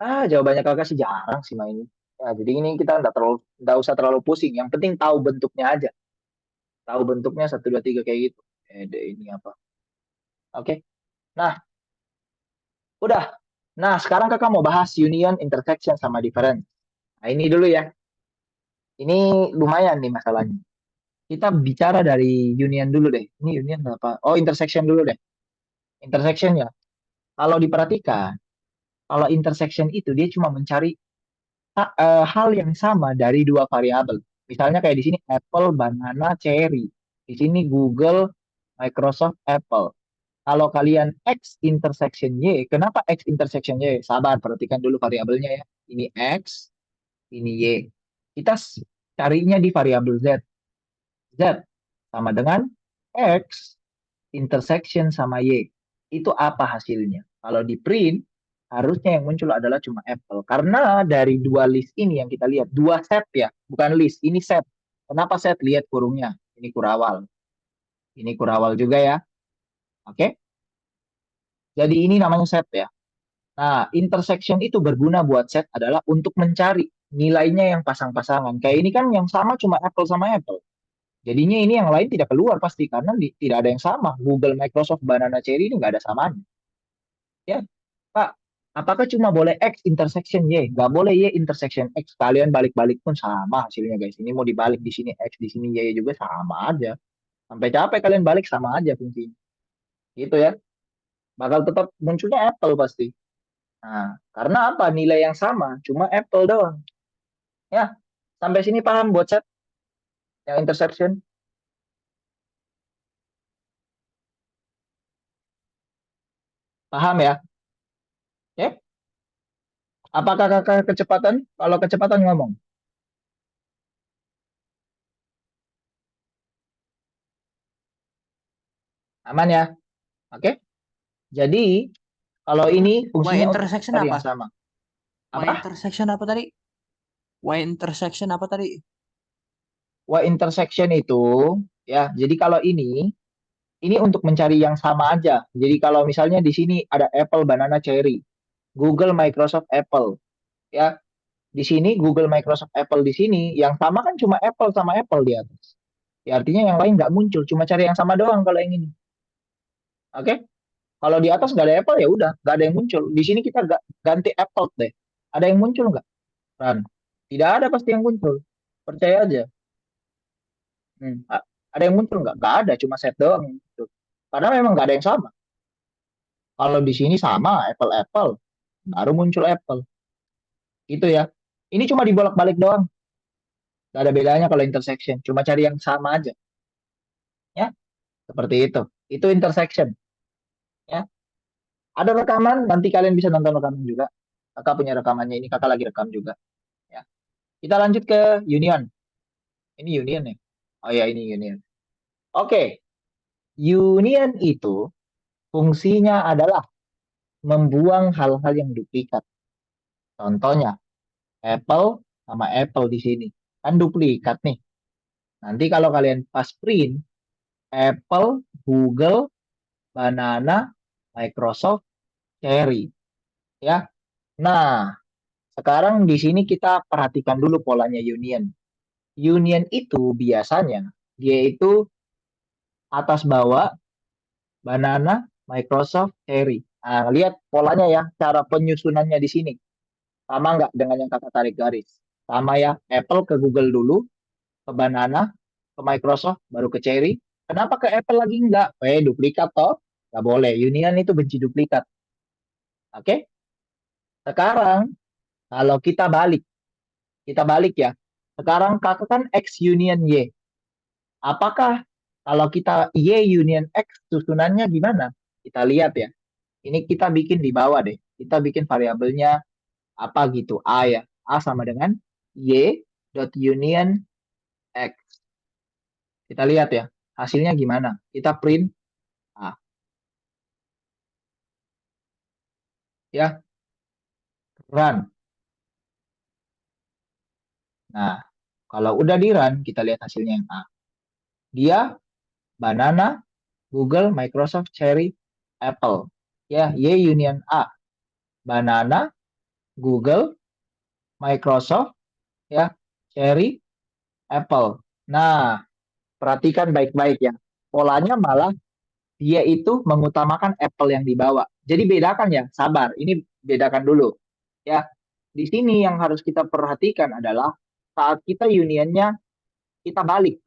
Jawabannya kakak sih jarang sih main. Ya, jadi ini kita nggak usah terlalu pusing. Yang penting tahu bentuknya aja. Tahu bentuknya 1, 2, 3 kayak gitu. Ini apa? Oke. Nah, udah. Nah, sekarang kakak mau bahas union, intersection, sama difference. Nah, ini dulu ya. Ini lumayan nih masalahnya. Kita bicara dari union dulu deh. Ini union apa? Oh, intersection dulu deh. Intersection ya. Kalau diperhatikan, kalau intersection itu dia cuma mencari hal yang sama dari dua variabel. Misalnya kayak di sini Apple, banana, cherry. Di sini Google, Microsoft, Apple. Kalau kalian X intersection Y, kenapa X intersection Y? Sabar, perhatikan dulu variabelnya ya. Ini X, ini Y. Kita carinya di variabel Z. Z sama dengan X intersection sama Y. Itu apa hasilnya? Kalau di print, harusnya yang muncul adalah cuma Apple. Karena dari dua list ini yang kita lihat, dua set ya, bukan list, ini set. Kenapa set? Lihat kurungnya. Ini kurawal. Ini kurawal juga ya. Oke? Jadi ini namanya set ya. Nah, intersection itu berguna buat set adalah untuk mencari nilainya yang pasang-pasangan. Kayak ini kan yang sama cuma Apple sama Apple. Jadinya ini yang lain tidak keluar pasti karena tidak ada yang sama. Google, Microsoft, Banana Cherry ini nggak ada samanya. Ya, Pak, apakah cuma boleh X intersection Y? Nggak boleh Y intersection X. Kalian balik-balik pun sama hasilnya guys. Ini mau dibalik di sini X, di sini Y juga sama aja. Sampai capek kalian balik sama aja fungsinya. Gitu ya. Bakal tetap munculnya Apple pasti. Nah, karena apa? Nilai yang sama, cuma Apple doang. Ya, sampai sini paham buat set yang intersection? Paham ya? Ya? Apakah kakak kecepatan? Kalau kecepatan ngomong. Aman ya? Oke? Jadi, kalau ini Y fungsinya untuk intersection cari apa? yang sama. Y Apa? intersection apa tadi? Y intersection apa tadi? Y intersection itu, ya, jadi kalau ini untuk mencari yang sama aja. Jadi kalau misalnya di sini ada Apple, Banana, Cherry, Google, Microsoft, Apple, ya, di sini Google, Microsoft, Apple di sini, yang sama kan cuma Apple sama Apple di atas. Ya, artinya yang lain nggak muncul, cuma cari yang sama doang kalau yang ini. Oke? Kalau di atas nggak ada Apple ya udah, nggak ada yang muncul. Di sini kita ganti Apple deh. Ada yang muncul nggak, Ran? Tidak ada pasti yang muncul. Percaya aja. Ada yang muncul nggak? Nggak ada, cuma set doang yang muncul. Karena memang nggak ada yang sama. Kalau di sini sama, Apple, baru muncul Apple. Itu ya. Ini cuma dibolak-balik doang. Nggak ada bedanya kalau intersection. Cuma cari yang sama aja. Ya, seperti itu. Itu intersection. Ya. Ada rekaman, nanti kalian bisa nonton rekaman juga. Kakak punya rekamannya ini, kakak lagi rekam juga. Ya. Kita lanjut ke union. Ini union ya. Oh ya, ini union. Oke. Union itu fungsinya adalah membuang hal-hal yang duplikat. Contohnya, Apple sama Apple di sini. Kan duplikat nih. Nanti kalau kalian pas print, Apple, Google, Banana, Microsoft, Cherry. Ya. Nah, sekarang di sini kita perhatikan dulu polanya union. Union itu biasanya dia itu atas bawah Banana, Microsoft, Cherry. Nah, lihat polanya ya, cara penyusunannya di sini. Sama nggak dengan yang kakak tarik garis? Sama ya, Apple ke Google dulu, ke Banana, ke Microsoft, baru ke Cherry. Kenapa ke Apple lagi enggak? Duplikat toh? Nggak boleh. Union itu benci duplikat. Oke? Sekarang, kalau kita balik. Kita balik ya. Sekarang kakak kan X union Y. Apakah kalau kita Y union X susunannya gimana? Kita lihat ya. Ini kita bikin di bawah deh. Kita bikin variabelnya apa gitu. A ya. A sama dengan Y dot union X. Kita lihat ya. Hasilnya gimana? Kita print A. Ya. Run. Nah, kalau udah di run, kita lihat hasilnya yang A. Dia banana, Google, Microsoft, Cherry, Apple. Ya, Y union A. Banana, Google, Microsoft, ya, Cherry, Apple. Nah, perhatikan baik-baik ya. Polanya malah dia itu mengutamakan Apple yang dibawa. Jadi bedakan ya, sabar. Ini bedakan dulu. Ya, di sini yang harus kita perhatikan adalah saat kita unionnya kita balik.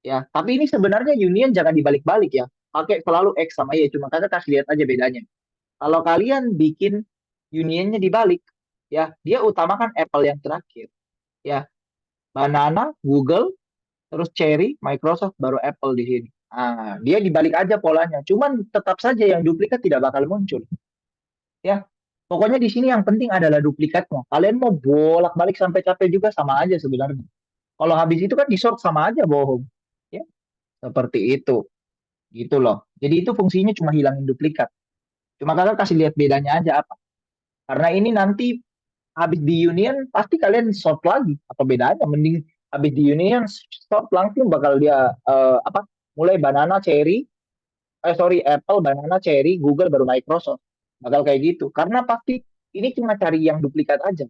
Ya, tapi ini sebenarnya union jangan dibalik-balik ya. Pakai selalu X sama Y. Cuma kita kasih lihat aja bedanya. Kalau kalian bikin unionnya dibalik, ya dia utamakan Apple yang terakhir. Ya, banana, Google, terus Cherry, Microsoft, baru Apple di sini. Ah, dia dibalik aja polanya. Cuman tetap saja yang duplikat tidak bakal muncul. Ya, pokoknya di sini yang penting adalah duplikatnya. Kalian mau bolak-balik sampai capek juga sama aja sebenarnya. Kalau habis itu kan di sort sama aja bohong. Ya, seperti itu. Gitu loh. Jadi itu fungsinya cuma hilangin duplikat. Cuma kalian kasih lihat bedanya aja apa. Karena ini nanti habis di union pasti kalian sort lagi. Apa bedanya? Mending habis di union sort langsung bakal dia apa? Mulai banana, cherry, sorry Apple, banana, cherry, Google baru Microsoft. Bakal kayak gitu. Karena pasti ini cuma cari yang duplikat aja.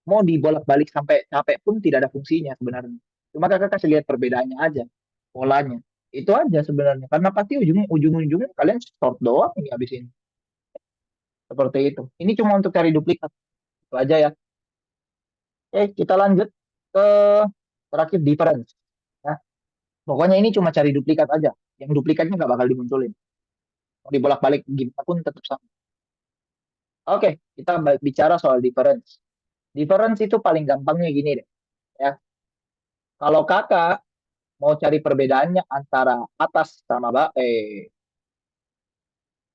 Mau dibolak-balik sampai capek pun tidak ada fungsinya sebenarnya. Cuma kakak kasih lihat perbedaannya aja, polanya. Itu aja sebenarnya. Karena pasti ujung-ujungnya kalian sort doang ini habis ini. Seperti itu. Ini cuma untuk cari duplikat. Itu aja ya. Oke, kita lanjut ke terakhir difference. Ya. Pokoknya ini cuma cari duplikat aja. Yang duplikatnya nggak bakal dimunculin. Mau dibolak-balik gimana pun tetap sama. Oke, kita bicara soal difference. Difference itu paling gampangnya gini deh. Ya. Kalau kakak mau cari perbedaannya antara atas sama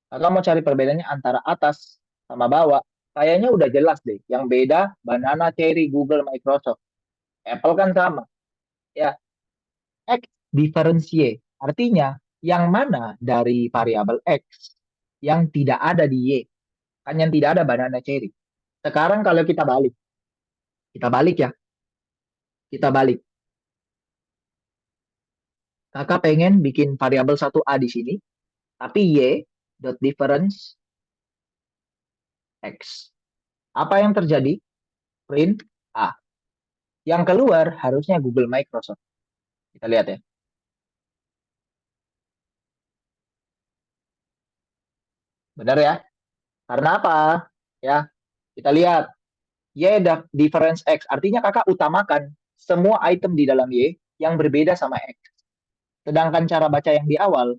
kakak mau cari perbedaannya antara atas sama bawah, kayaknya udah jelas deh. Yang beda banana, cherry, Google, Microsoft. Apple kan sama. Ya, X differentiate. Artinya, yang mana dari variabel X yang tidak ada di Y. Kan yang tidak ada banana, cherry. Sekarang kalau kita balik ya. Kita balik. Kakak pengen bikin variabel 1A di sini, tapi Y dot difference X. Apa yang terjadi? Print A. Yang keluar harusnya Google Microsoft. Kita lihat ya. Benar ya? Karena apa? Ya, kita lihat. Y difference X. Artinya kakak utamakan semua item di dalam Y yang berbeda sama X. Sedangkan cara baca yang di awal,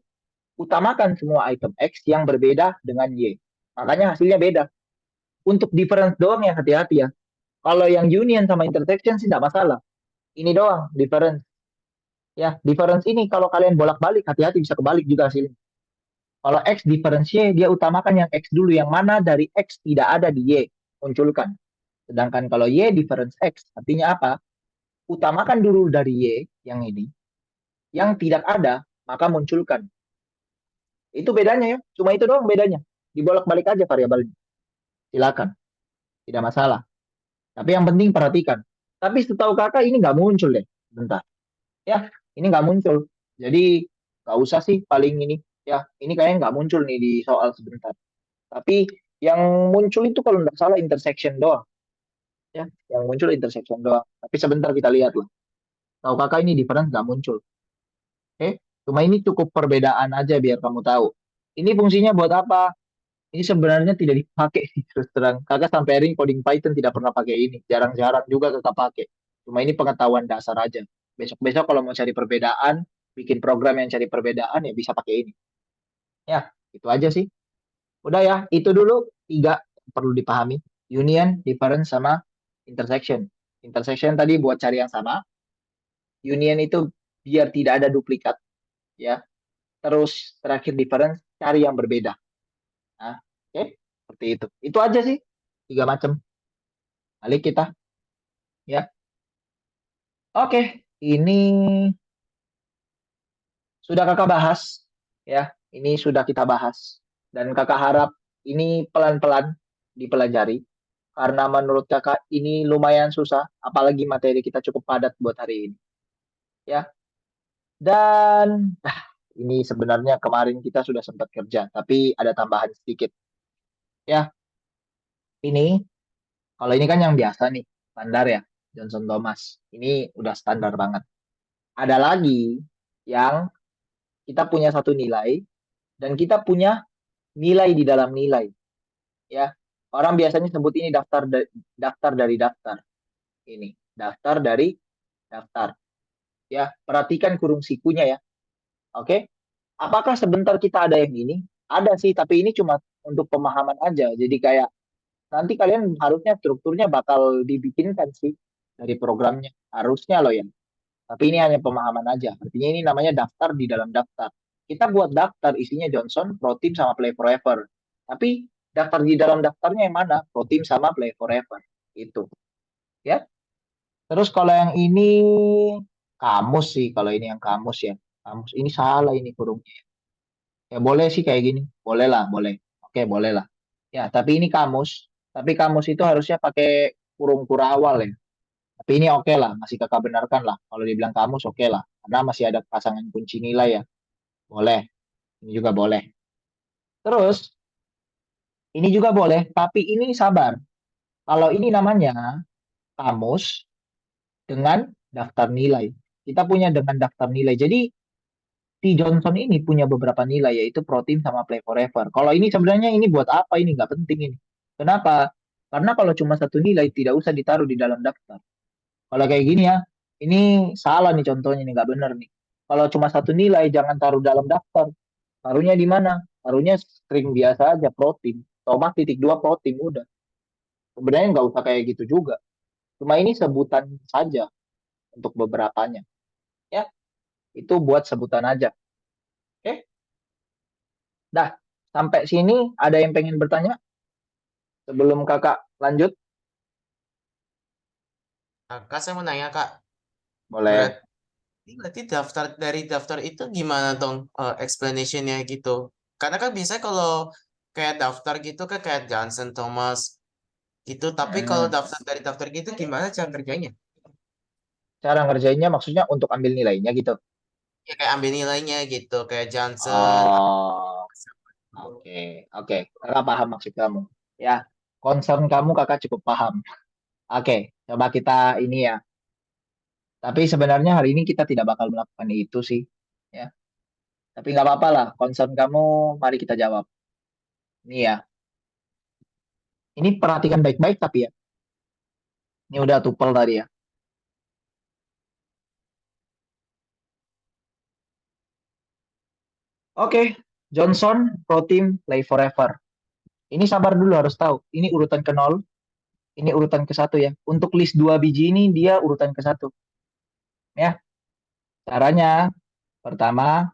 utamakan semua item X yang berbeda dengan Y. Makanya hasilnya beda. Untuk difference doang ya hati-hati ya. Kalau yang union sama intersection sih tidak masalah. Ini doang difference. Ya, difference ini kalau kalian bolak-balik hati-hati bisa kebalik juga hasilnya. Kalau X difference Y, dia utamakan yang X dulu. Yang mana dari X tidak ada di Y. Munculkan. Sedangkan kalau Y difference X, artinya apa? Utamakan dulu dari Y, yang ini. Yang tidak ada, maka munculkan. Itu bedanya ya. Cuma itu doang bedanya. Dibolak-balik aja variabelnya. Silakan. Tidak masalah. Tapi yang penting perhatikan. Tapi setahu kakak ini nggak muncul deh. Bentar. Ya, ini nggak muncul. Jadi nggak usah sih paling ini. Ya, ini kayaknya nggak muncul nih di soal sebentar. Tapi yang muncul itu kalau nggak salah intersection doang. Ya, yang muncul intersection doang. Tapi sebentar kita lihat lah. Tahu kakak ini difference nggak muncul. Oke, cuma ini cukup perbedaan aja biar kamu tahu. Ini fungsinya buat apa? Ini sebenarnya tidak dipakai sih, terus terang. Kakak sampai hari ini coding Python tidak pernah pakai ini. Jarang-jarang juga kakak pakai. Cuma ini pengetahuan dasar aja. Besok-besok kalau mau cari perbedaan, bikin program yang cari perbedaan ya bisa pakai ini. Ya, itu aja sih. Udah ya, itu dulu tiga yang perlu dipahami. Union, difference, sama intersection. Intersection tadi buat cari yang sama. Union itu biar tidak ada duplikat, ya. Terus terakhir difference, cari yang berbeda. Nah, oke, seperti itu. Itu aja sih, 3 macam. Balik kita, ya. Oke, ini sudah kakak bahas, ya. Ini sudah kita bahas. Dan kakak harap ini pelan-pelan dipelajari. Karena menurut kakak ini lumayan susah, apalagi materi kita cukup padat buat hari ini. Ya, dan ini sebenarnya kemarin kita sudah sempat kerja, tapi ada tambahan sedikit. Ya, ini kalau ini kan yang biasa nih, standar ya, Johnson Thomas. Ini udah standar banget. Ada lagi yang kita punya satu nilai dan kita punya nilai di dalam nilai. Ya, orang biasanya sebut ini daftar dari daftar. Ini daftar dari daftar. Ya, perhatikan kurung sikunya ya. Oke. Apakah sebentar kita ada yang ini? Ada sih, tapi ini cuma untuk pemahaman aja. Jadi kayak nanti kalian harusnya strukturnya bakal dibikinkan sih dari programnya. Harusnya loh ya. Tapi ini hanya pemahaman aja. Artinya ini namanya daftar di dalam daftar. Kita buat daftar isinya Johnson, Pro Team sama Play Forever. Tapi daftar di dalam daftarnya yang mana? Pro Team sama Play Forever. Itu. Ya. Terus kalau yang ini kamus sih. Kalau ini yang kamus ya. Kamus. Ini salah ini kurungnya. Ya boleh sih kayak gini. Boleh lah, boleh. Oke, boleh lah. Ya, tapi ini kamus. Tapi kamus itu harusnya pakai kurung kurawal ya. Tapi ini oke lah, masih kakak benarkan lah. Kalau dibilang kamus oke lah. Karena masih ada pasangan kunci nilai ya. Boleh. Ini juga boleh. Terus, ini juga boleh. Tapi ini sabar. Kalau ini namanya kamus dengan daftar nilai. Kita punya dengan daftar nilai. Jadi, si Johnson ini punya beberapa nilai yaitu Pro Team sama Play Forever. Kalau ini sebenarnya ini buat apa ini nggak penting ini. Kenapa? Karena kalau cuma satu nilai tidak usah ditaruh di dalam daftar. Kalau kayak gini ya, ini salah nih contohnya nih nggak benar nih. Kalau cuma satu nilai jangan taruh dalam daftar. Taruhnya di mana? Taruhnya string biasa aja Pro Team. Thomas titik dua Pro Team udah. Sebenarnya nggak usah kayak gitu juga. Cuma ini sebutan saja untuk beberapanya. Ya, itu buat sebutan aja. Oke? Dah, sampai sini ada yang pengen bertanya sebelum kakak lanjut? Kak, saya mau nanya, Kak. Boleh. Berarti dari daftar itu gimana dong explanation-nya gitu? Karena kan biasanya kalau kayak daftar gitu kan kayak Johnson Thomas gitu, tapi kalau Hmm, daftar dari daftar gitu gimana cara kerjanya? cara ngerjainnya maksudnya untuk ambil nilainya gitu. Ya kayak ambil nilainya gitu, kayak Johnson. Oh, oke, oke. Kakak paham maksud kamu. Ya, concern kamu kakak cukup paham. Oke, coba kita ini ya. Tapi sebenarnya hari ini kita tidak bakal melakukan itu sih. Ya, tapi nggak apa-apa lah. Concern kamu, mari kita jawab. Ini ya. Ini perhatikan baik-baik tapi ya. Ini udah tupel tadi ya. Oke, Johnson, Pro Team, Play Forever. Ini sabar dulu harus tahu. Ini urutan ke 0, ini urutan ke 1 ya. Untuk list 2 biji ini dia urutan ke 1. Ya, caranya pertama,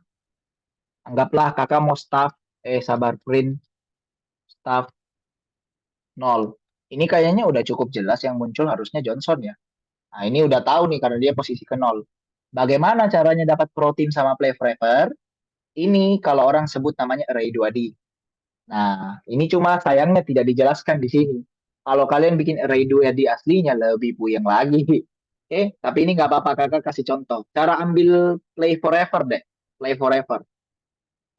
anggaplah kakak mau sabar print staff 0. Ini kayaknya udah cukup jelas yang muncul harusnya Johnson ya. Nah, ini udah tahu nih karena dia posisi ke 0. Bagaimana caranya dapat Pro Team sama Play Forever? Ini kalau orang sebut namanya array 2D. Nah, ini cuma sayangnya tidak dijelaskan di sini. Kalau kalian bikin array 2D aslinya lebih puyeng lagi. Oke, tapi ini nggak apa-apa kakak kasih contoh. Cara ambil Play Forever deh. Play Forever.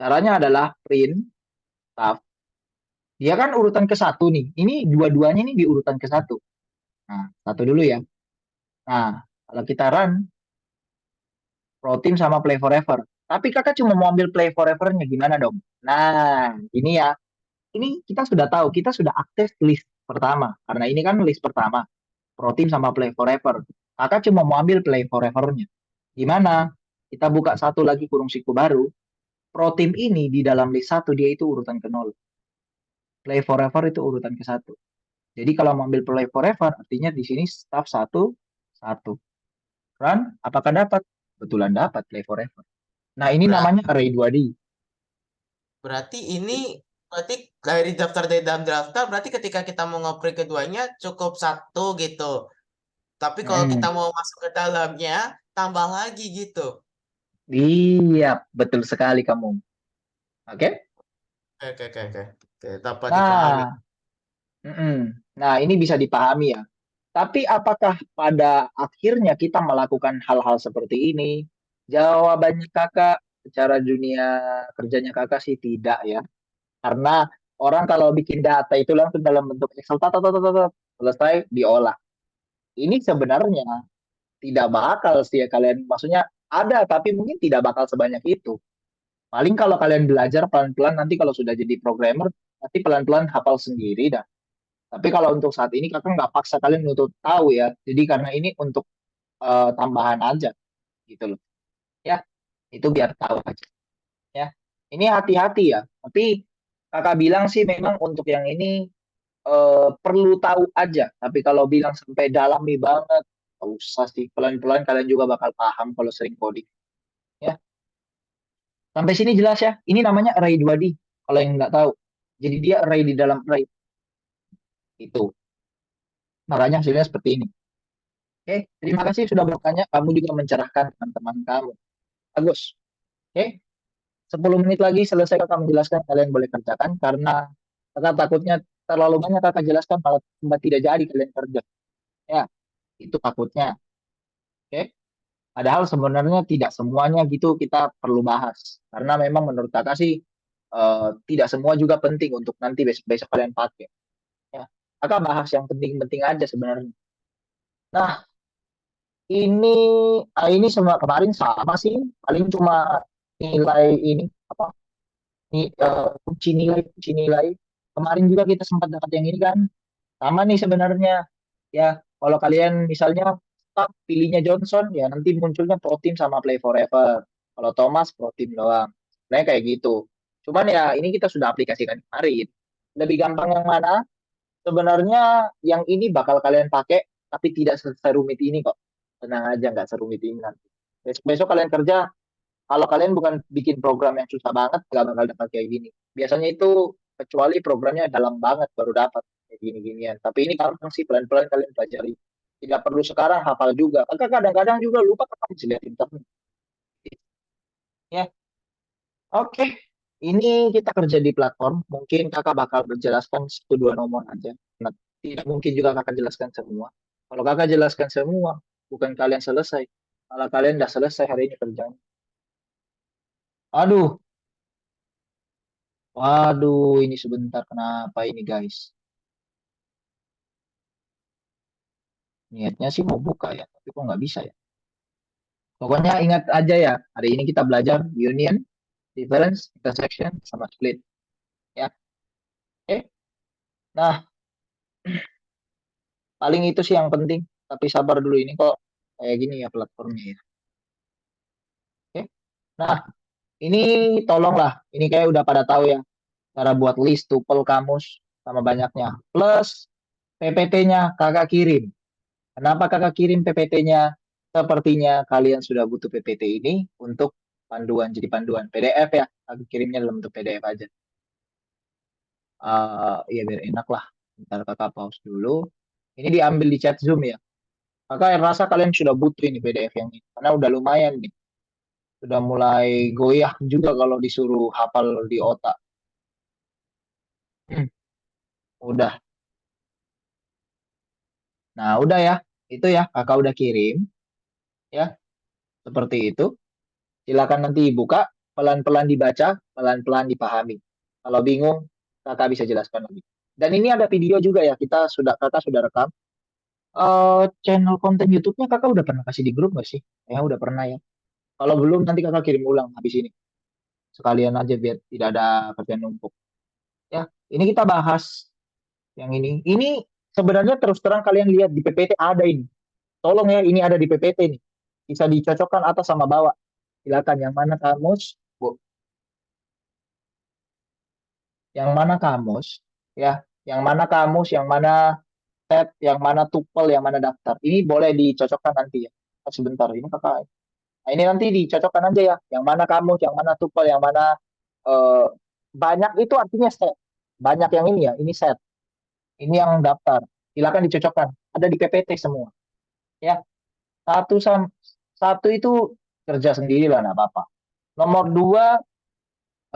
Caranya adalah print staff. Dia kan urutan ke 1 nih. Ini dua-duanya nih di urutan ke 1. Nah, satu dulu ya. Nah, kalau kita run Pro Team sama Play Forever. Tapi kakak cuma mau ambil Play Forever-nya gimana dong? Nah, ini ya. Ini kita sudah tahu, kita sudah aktif list pertama. Karena ini kan list pertama. Pro Team sama Play Forever. Kakak cuma mau ambil Play Forever-nya. Gimana? Kita buka satu lagi kurung siku baru. Pro Team ini di dalam list 1 dia itu urutan ke 0. Play Forever itu urutan ke 1. Jadi kalau mau ambil Play Forever artinya di sini staff 1 Satu. Run, apakah dapat? Kebetulan dapat play forever. Nah, ini Berat- namanya array 2D. berarti dari dalam daftar berarti ketika kita mau ngoprek keduanya cukup satu gitu. Tapi kalau kita Hmm, mau masuk ke dalamnya tambah lagi gitu. iya, betul sekali kamu. Oke? Oke, oke, oke. Oke, dapat dipahami. Nah, nah, ini bisa dipahami ya. Tapi apakah pada akhirnya kita melakukan hal-hal seperti ini? Jawabannya kakak, secara dunia kerjanya kakak sih tidak ya. Karena orang kalau bikin data itu langsung dalam bentuk Excel, tat, tat, tat, tat, tat, selesai, diolah. Ini sebenarnya tidak bakal sih ya kalian, maksudnya ada, tapi mungkin tidak bakal sebanyak itu. Paling kalau kalian belajar pelan-pelan, nanti kalau sudah jadi programmer, nanti pelan-pelan hafal sendiri dah. Tapi kalau untuk saat ini kakak nggak paksa kalian untuk tahu ya. Jadi karena ini untuk tambahan aja gitu loh. Ya, itu biar tahu aja. Ya, ini hati-hati ya. Tapi kakak bilang sih memang untuk yang ini perlu tahu aja. Tapi kalau bilang sampai dalami banget, nggak usah sih. Pelan-pelan kalian juga bakal paham kalau sering coding. Ya, sampai sini jelas ya. Ini namanya array 2D. Kalau yang nggak tahu. Jadi dia array di dalam array. Itu. Makanya hasilnya seperti ini. Oke, terima kasih sudah bertanya. Kamu juga mencerahkan teman-teman kamu. Bagus. Oke, 10 menit lagi selesai kakak menjelaskan. Kalian boleh kerjakan karena kakak takutnya terlalu banyak kakak jelaskan malah tempat tidak jadi kalian kerja. Ya, itu takutnya. Oke. Padahal sebenarnya tidak semuanya gitu kita perlu bahas. Karena memang menurut kakak sih tidak semua juga penting untuk nanti besok-besok kalian pakai. Ya. Kakak bahas yang penting-penting aja sebenarnya. Nah, ini ini semua kemarin sama sih. Paling cuma nilai ini apa? Kunci nilai. Kemarin juga kita sempat dapat yang ini kan. Sama nih sebenarnya. Ya, kalau kalian misalnya stuck pilihnya Johnson, ya nanti munculnya Pro Team sama Play Forever. Kalau Thomas Pro Team doang. Nah, kayak gitu. Cuman ya ini kita sudah aplikasikan kemarin. Lebih gampang yang mana? Sebenarnya yang ini bakal kalian pakai, tapi tidak serumit ini kok. Tenang aja, nggak serumit ini nanti. Besok-besok kalian kerja, kalau kalian bukan bikin program yang susah banget, nggak bakal dapat kayak gini. Biasanya itu kecuali programnya dalam banget baru dapat kayak gini-ginian. Tapi ini gampang sih, pelan-pelan kalian pelajari. Tidak perlu sekarang hafal juga. Kakak kadang-kadang juga lupa kakak bisa lihat internet. Ya, oke. Ini kita kerja di platform. Mungkin kakak bakal menjelaskan satu dua nomor aja. Nah, tidak mungkin juga kakak jelaskan semua. Kalau kakak jelaskan semua, bukan kalian selesai. Kalau kalian udah selesai hari ini kerjanya. Aduh, waduh, ini sebentar. Kenapa ini guys? Niatnya sih mau buka ya, tapi kok nggak bisa ya. Pokoknya ingat aja ya, hari ini kita belajar union, difference, intersection, sama split. Ya, oke. Nah, paling itu sih yang penting. Tapi sabar dulu ini kok kayak gini ya platformnya ya. Oke. Nah, ini tolonglah. Ini kayak udah pada tahu ya cara buat list tuple kamus sama banyaknya. Plus PPT-nya kakak kirim. Kenapa kakak kirim PPT-nya? Sepertinya kalian sudah butuh PPT ini untuk panduan, jadi panduan PDF ya. Aku kirimnya dalam bentuk PDF aja. Ya biar enak lah. Bentar kakak pause dulu. Ini diambil di chat Zoom ya. Kakak rasa kalian sudah butuh ini PDF yang ini. Karena udah lumayan nih. Sudah mulai goyah juga kalau disuruh hafal di otak. Hmm, udah. Nah udah ya. Itu ya kakak udah kirim. Ya seperti itu. Silakan nanti buka, pelan-pelan dibaca, pelan-pelan dipahami. Kalau bingung, kakak bisa jelaskan lagi. Dan ini ada video juga ya, kakak sudah rekam. Channel konten YouTube-nya kakak udah pernah kasih di grup nggak sih? Ya udah pernah ya. Kalau belum nanti kakak kirim ulang habis ini. Sekalian aja biar tidak ada kerjaan numpuk. Ya, ini kita bahas yang ini. Ini sebenarnya terus terang kalian lihat di PPT ada ini. Tolong ya, ini ada di PPT nih. Bisa dicocokkan atas sama bawah. Silakan yang mana kamus, Bu. Yang mana kamus, ya, yang mana set, yang mana tuple, yang mana daftar. Ini boleh dicocokkan nanti ya. Sebentar, ini kakak. Nah, ini nanti dicocokkan aja ya. Yang mana kamus, yang mana tuple, yang mana eh, banyak itu artinya set. Banyak yang ini ya, ini set. Ini yang daftar. Silakan dicocokkan. Ada di PPT semua. Ya, satu sama satu itu kerja sendiri lah, nggak apa-apa. Nomor dua,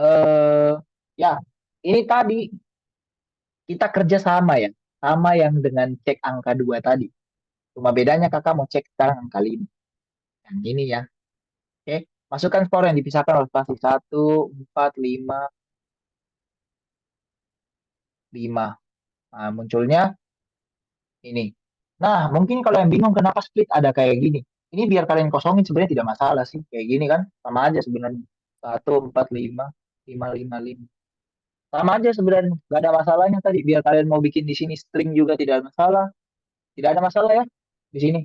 eh ya, ini tadi kita kerja sama ya, sama yang dengan cek angka dua tadi. Cuma bedanya kakak mau cek sekarang angka lima. Yang ini ya, oke. Masukkan skor yang dipisahkan oleh spasi 1, 4, 5, 5. Nah, munculnya ini. Nah, mungkin kalau yang bingung kenapa split ada kayak gini. Ini biar kalian kosongin sebenarnya tidak masalah sih. Kayak gini kan, sama aja sebenarnya. 1, 4, 5, 5, 5, 5. Sama aja sebenarnya. Gak ada masalahnya tadi. Biar kalian mau bikin di sini string juga tidak ada masalah. Tidak ada masalah ya. Di sini.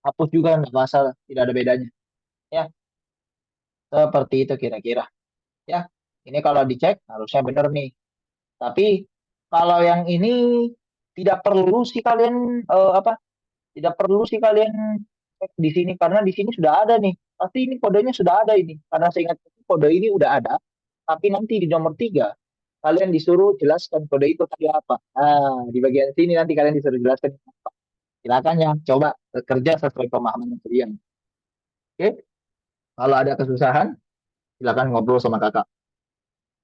Hapus juga nggak masalah. Tidak ada bedanya. Ya, seperti itu kira-kira. Ya, ini kalau dicek harusnya benar nih. Tapi kalau yang ini tidak perlu sih kalian apa? Tidak perlu sih kalian cek di sini karena di sini sudah ada nih. Pasti ini kodenya sudah ada ini. Karena saya ingat kode ini udah ada. Tapi nanti di nomor 3 kalian disuruh jelaskan kode itu tadi apa. Ah, di bagian sini nanti kalian disuruh jelaskan apa. Silakan ya, coba kerja sesuai pemahaman kalian. Oke, kalau ada kesusahan, silakan ngobrol sama kakak.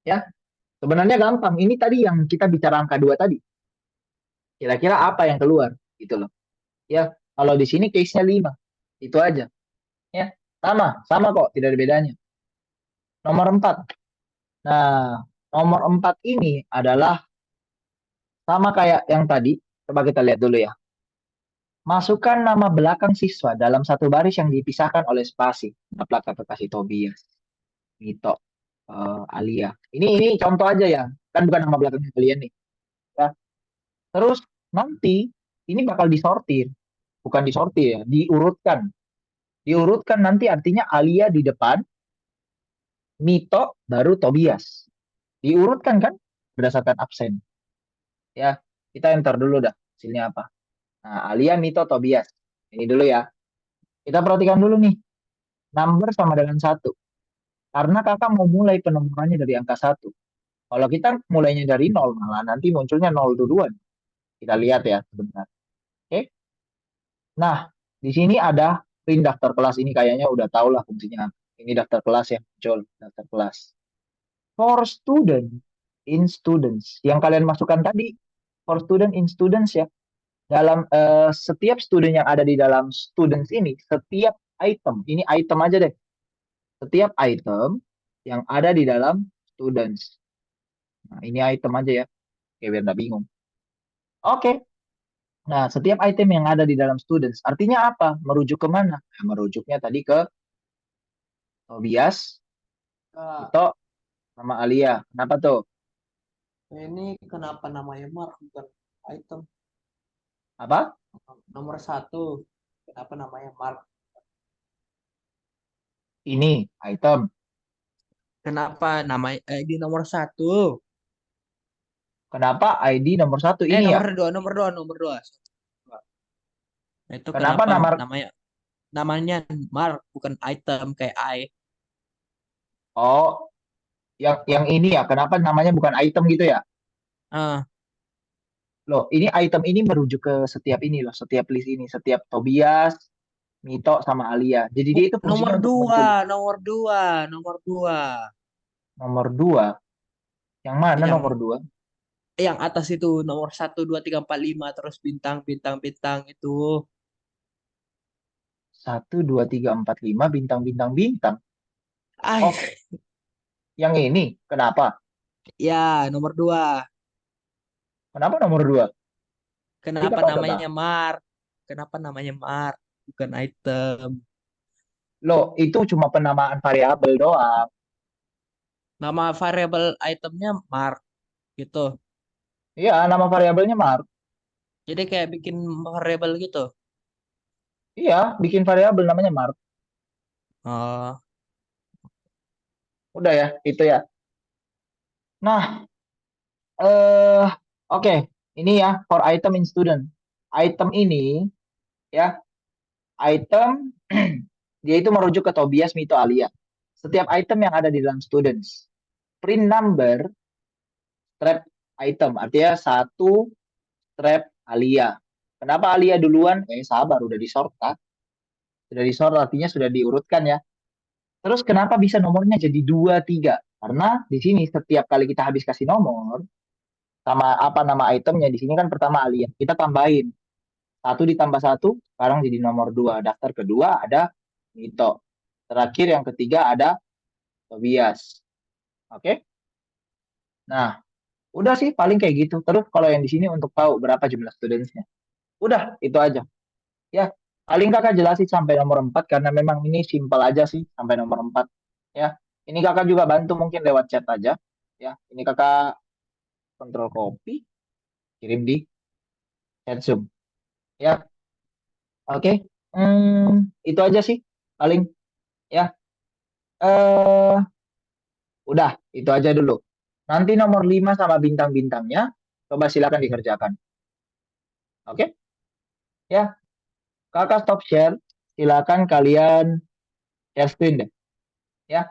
Ya, sebenarnya gampang. Ini tadi yang kita bicara angka 2 tadi. Kira-kira apa yang keluar? Gitu loh. Ya, kalau di sini case-nya 5. Itu aja. Ya, sama kok, tidak ada bedanya. Nomor 4. Nah, nomor 4 ini adalah sama kayak yang tadi. Coba kita lihat dulu ya. Masukkan nama belakang siswa dalam satu baris yang dipisahkan oleh spasi. Dapat kata kasih Tobias, Mito, Alia. Ini contoh aja ya. Kan bukan nama belakangnya kalian nih. Ya. Terus nanti ini bakal disortir. Bukan disortir ya, diurutkan. Diurutkan nanti artinya Alia di depan, Mito baru Tobias. Diurutkan kan berdasarkan absen. Ya, kita enter dulu dah hasilnya apa. Nah, Alia, Mito, Tobias. Ini dulu ya. Kita perhatikan dulu nih. Number sama dengan 1. Karena kakak mau mulai penomorannya dari angka 1. Kalau kita mulainya dari 0, malah nanti munculnya 0 duluan. Kita lihat ya sebentar. Oke. Nah, di sini ada print daftar kelas ini kayaknya udah tahu lah fungsinya. Ini daftar kelas yang muncul, daftar kelas. For student in students. Yang kalian masukkan tadi, for student in students ya. Dalam setiap student yang ada di dalam students ini, setiap item, ini item aja deh. Setiap item yang ada di dalam students. Nah, ini item aja ya. Oke, biar nggak bingung. Oke. Nah, setiap item yang ada di dalam students, artinya apa? Merujuk ke mana? Nah, merujuknya tadi ke Tobias, Kak, Ito, sama Alia. Kenapa tuh? ini kenapa namanya Mark bukan item? Apa? Nomor 1. Kenapa namanya Mark? Ini item. Kenapa namanya di nomor 1? Kenapa ID nomor 1 ini ya? nomor dua. Nah, itu Kenapa kenapa nama? namanya Mark bukan item kayak I. Oh, yang ini ya. Kenapa namanya bukan item gitu ya? Ah, Loh, ini item ini merujuk ke setiap ini loh, setiap list ini, setiap Tobias, Mito sama Alia. Jadi dia itu nomor fungsinya untuk dua, muncul nomor dua, nomor dua. nomor 2. Yang mana Yang nomor 2? yang atas itu nomor 1, 2, 3, 4, 5 terus bintang bintang bintang itu. 1, 2, 3, 4, 5 bintang bintang bintang. Ah, Oh, yang ini. Kenapa? ya nomor 2. Kenapa nomor 2? Tadi Kenapa kakak udah namanya bahas. Mark? Kenapa namanya Mark bukan item? Loh, itu cuma penamaan variabel doang. Nama variabel itemnya Mark gitu. Iya, nama variabelnya Mark. Jadi kayak bikin variabel gitu. Iya, bikin variabel namanya Mark. Oh, Udah ya, itu ya. Nah, eh oke. Ini ya for item in student. item ini ya, item dia itu merujuk ke Tobias Mito Alia. Setiap item yang ada di dalam students, print number strap item, artinya satu strap Alia. Kenapa Alia duluan? Sabar, udah disort kan? Sudah disort artinya sudah diurutkan ya. Terus kenapa bisa nomornya jadi 2, 3? Karena di sini setiap kali kita habis kasih nomor, sama apa nama itemnya, di sini kan pertama Alia. Kita tambahin. Satu ditambah satu, sekarang jadi nomor 2. Daftar kedua ada Mito. Terakhir yang ketiga ada Tobias. Oke? Nah, udah sih paling kayak gitu. Terus kalau yang di sini untuk tahu berapa jumlah studentsnya. Udah, itu aja. Ya, paling kakak jelasin sampai nomor 4 karena memang ini simpel aja sih sampai nomor 4. Ya, ini kakak juga bantu mungkin lewat chat aja. Ya, ini kakak kontrol copy, kirim di chat Zoom. Ya, oke. Itu aja sih paling. Ya, eh udah, itu aja dulu. Nanti nomor 5 sama bintang-bintangnya, coba silakan dikerjakan. Oke? Ya, kakak stop share. Silakan kalian share screen deh. Ya,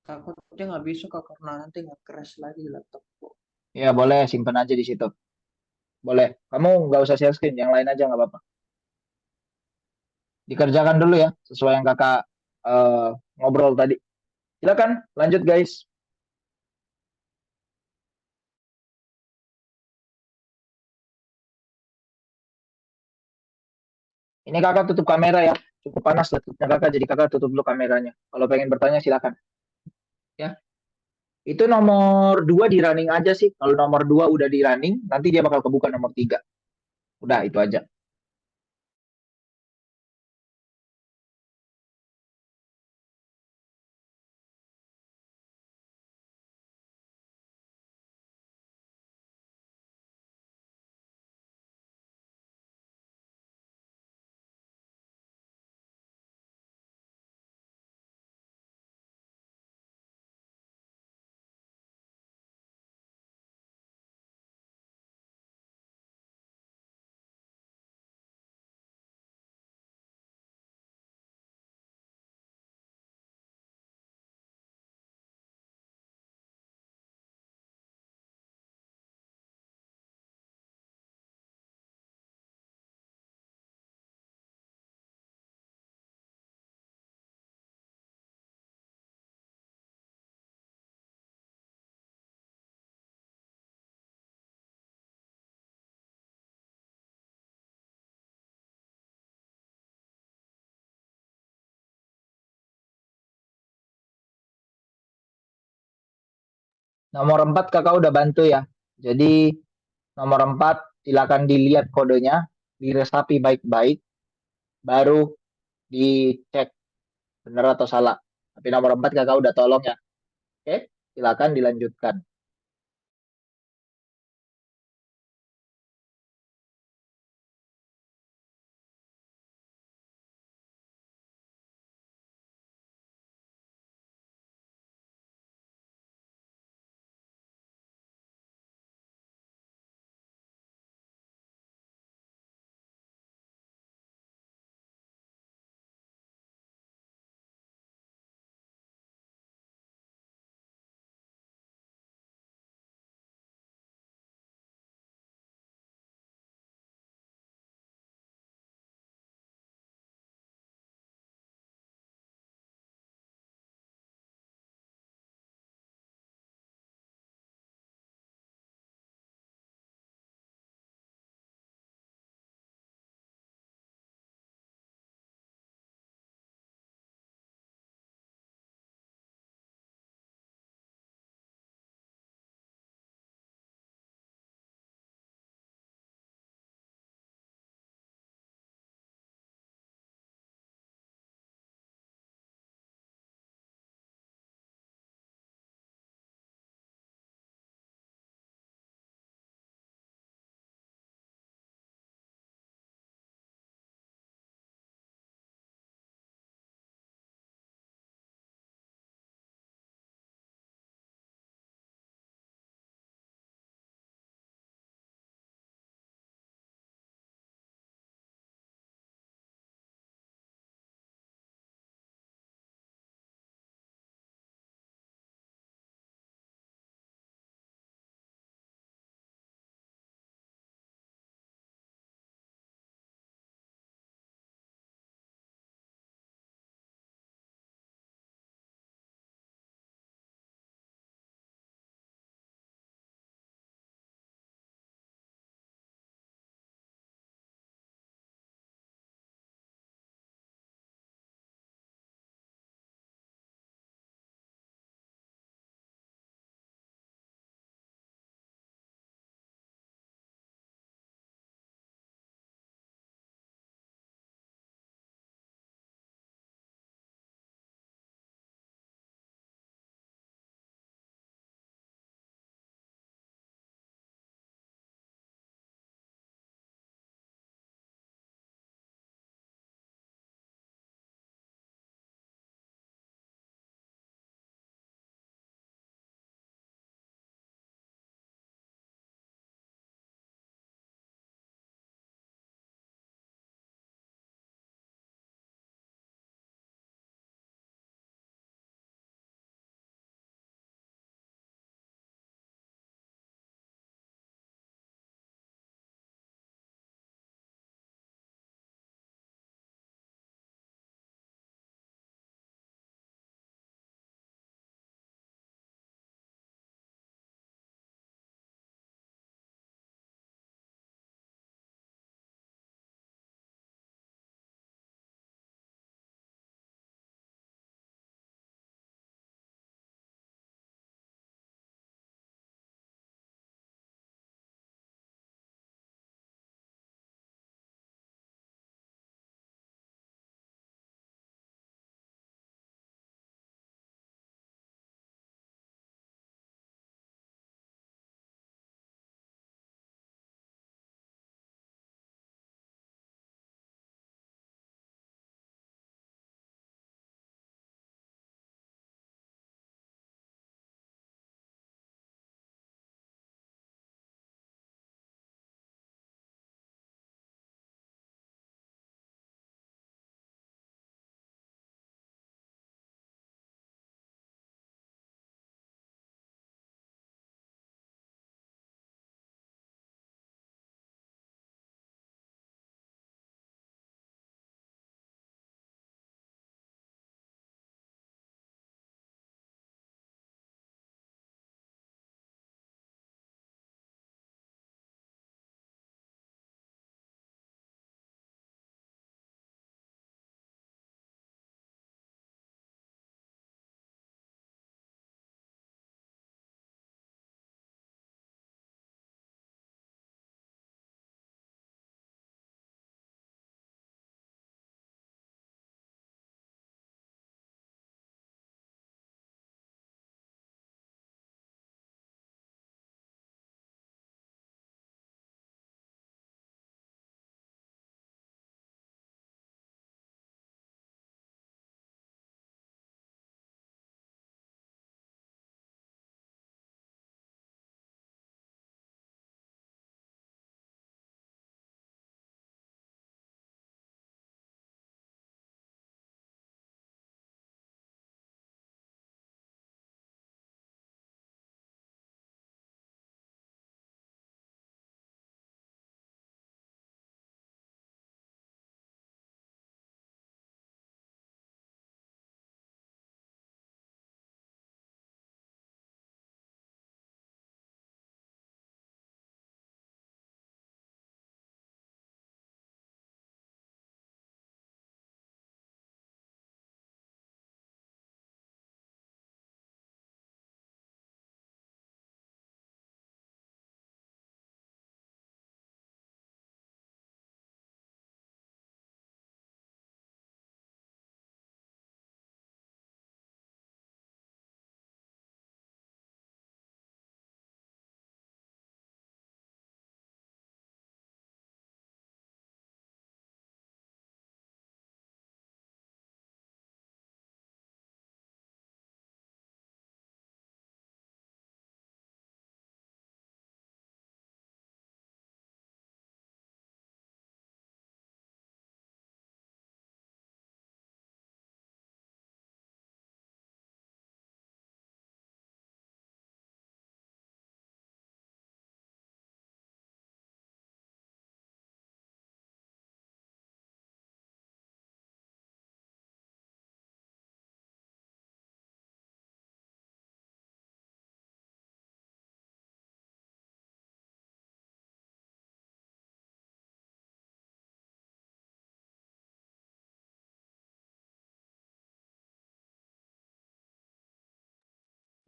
Takutnya nggak bisa kak karena nanti nggak crash lagi laptop. ya boleh simpen aja di situ. Boleh. Kamu nggak usah share screen, yang lain aja nggak apa-apa. Dikerjakan dulu ya, sesuai yang kakak eh, ngobrol tadi. Silakan, lanjut guys. Ini kakak tutup kamera ya. Cukup panas laptopnya kakak, jadi kakak tutup dulu kameranya. Kalau pengen bertanya silakan. Ya. Itu nomor 2 di running aja sih. Kalau nomor 2 udah di running, nanti dia bakal kebuka nomor 3. Udah, itu aja. Nomor 4 kakak udah bantu ya. Jadi nomor 4 silakan dilihat kodenya, diresapi baik-baik, baru dicek benar atau salah. Tapi nomor 4 kakak udah tolong ya. Oke, silakan dilanjutkan.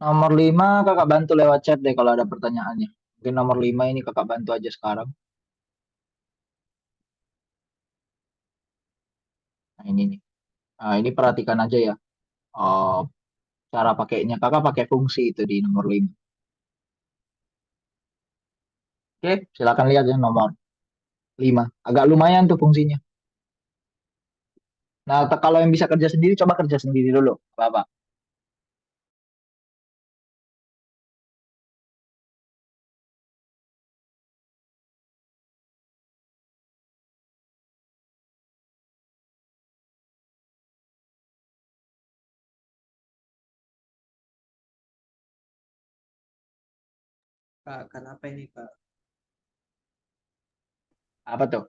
Nomor 5 kakak bantu lewat chat deh kalau ada pertanyaannya. Mungkin nomor 5 ini kakak bantu aja sekarang. Nah ini nih. Nah ini perhatikan aja ya. Oh, cara pakainya. Kakak pakai fungsi itu di nomor 5. Oke, silakan lihat ya nomor 5. Agak lumayan tuh fungsinya. Nah, kalau yang bisa kerja sendiri, coba kerja sendiri dulu. Bapak. Kak, kenapa ini Kak? Apa tuh?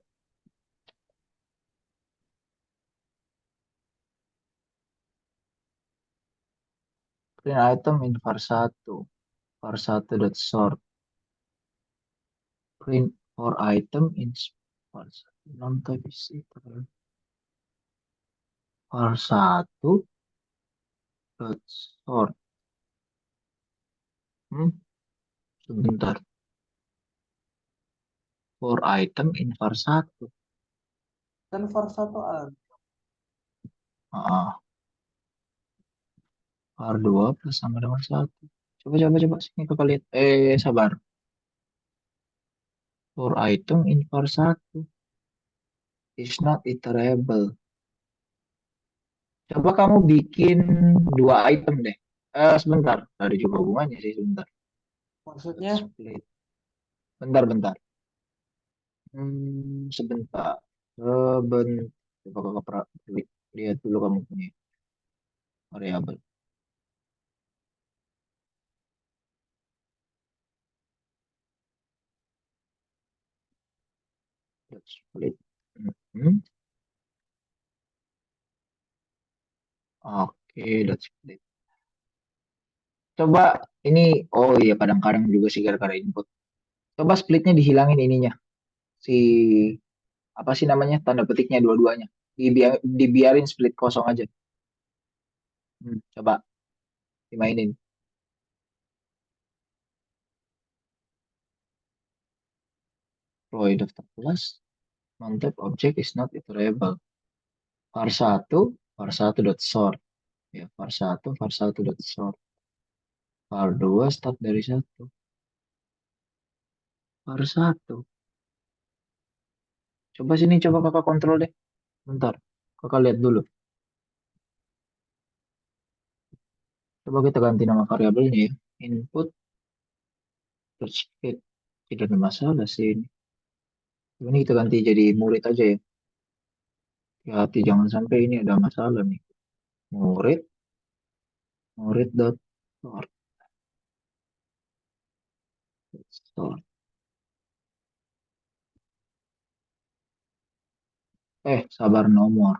Print item in var1 dot sort. Print for item in var1. Non type is equal. var1 dot sort. Sebentar. For item in var1. Kan var1 ada. Ah, var2 plus sama dengan 1. Coba sini kakak lihat. Sabar. For item in var1 is not iterable. Coba kamu bikin 2 item deh. Sebentar. Ada juga hubungannya sih sebentar. Maksudnya Split. Bentar. Sebentar. Coba kakak lihat dulu kamu punya variabel. Dot split. Hmm. Oke, dot split. Coba ini, oh iya kadang-kadang juga sih gara-gara input. Coba splitnya dihilangin ininya. Si apa sih namanya tanda petiknya dua-duanya. Dibiarin split kosong aja. Coba dimainin. Void of the class. Non-type object is not iterable. var1 var1 dot sort. Ya, var1 dot sort. var2 start dari 1. var1. Coba sini, coba kakak kontrol deh. Bentar. Kakak lihat dulu. Coba kita ganti nama variabelnya ya. Input dot split. Tidak ada masalah sih ini. Ini kita ganti jadi murid aja ya. Hati-hati jangan sampai ini ada masalah nih. Murid, murid dot sort. Sort. Sabar nomor.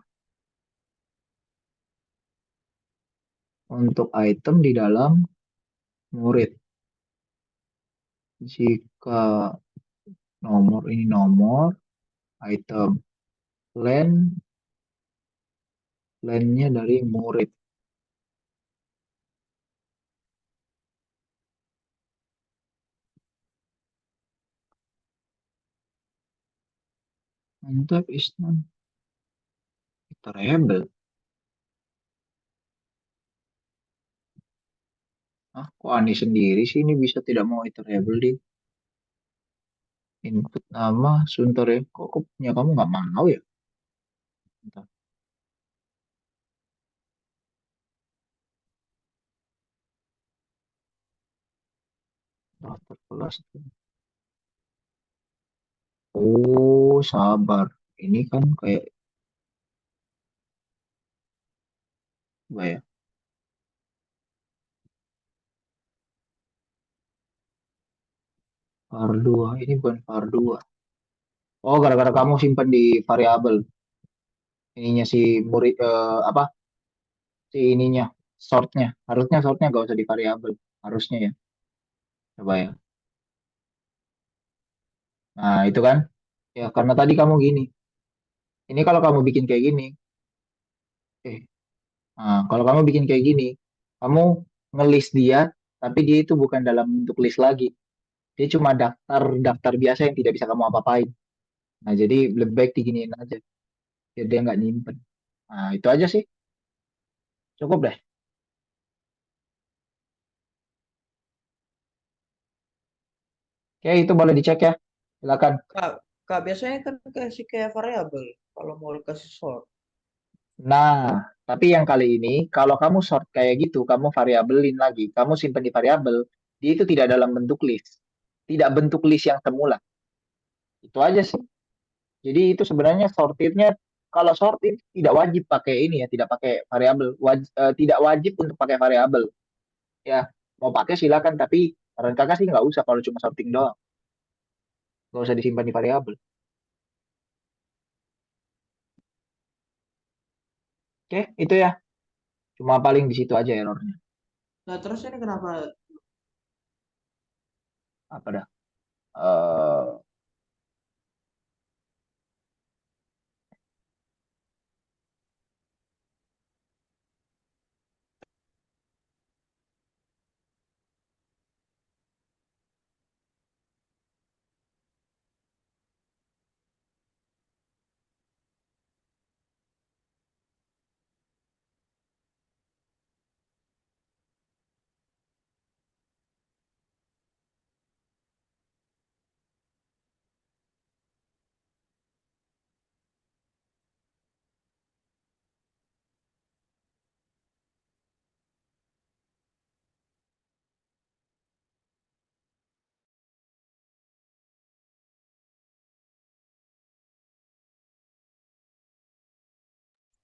Untuk item di dalam murid. Jika nomor ini nomor, item. Len-nya dari murid. Mantap Isnan. Iterable. Kok Ani sendiri sih ini bisa tidak mau iterable di input nama sebentar ya. Kok punya kamu nggak mau ya? Bentar. Daftar kelas. Oh, sabar. Ini kan kayak apa ya? var2. Ini bukan var2. Oh, gara-gara kamu simpan di variabel. Ininya si murid apa? Si ininya sortnya. Harusnya sortnya gak usah di variabel. Harusnya ya. Coba ya. Nah, itu kan. Ya, karena tadi kamu gini. Ini kalau kamu bikin kayak gini. Eh, kalau kamu bikin kayak gini, kamu ngelis dia tapi dia itu bukan dalam bentuk list lagi. Dia cuma daftar biasa yang tidak bisa kamu apa-apain. Nah, jadi lebih baik diginiin aja. Biar dia nggak nyimpen. Nah, itu aja sih. Cukup deh. Oke, itu boleh dicek ya. Silakan. Kak, Kak biasanya kan kasih kayak variabel kalau mau kasih sort. Nah, tapi yang kali ini, kalau kamu sort kayak gitu, kamu variabelin lagi. Kamu simpen di variabel, dia itu tidak dalam bentuk list. Tidak bentuk list yang semula. Itu aja sih. Jadi itu sebenarnya sortirnya, kalau sortir tidak wajib pakai ini ya, tidak pakai variabel. Tidak wajib untuk pakai variabel. Ya, mau pakai silakan, tapi saran kakak sih nggak usah kalau cuma sorting doang. Nggak usah disimpan di variabel. Oke, itu ya. Cuma paling di situ aja errornya. Nah, terus ini kenapa? Apa dah? Eh,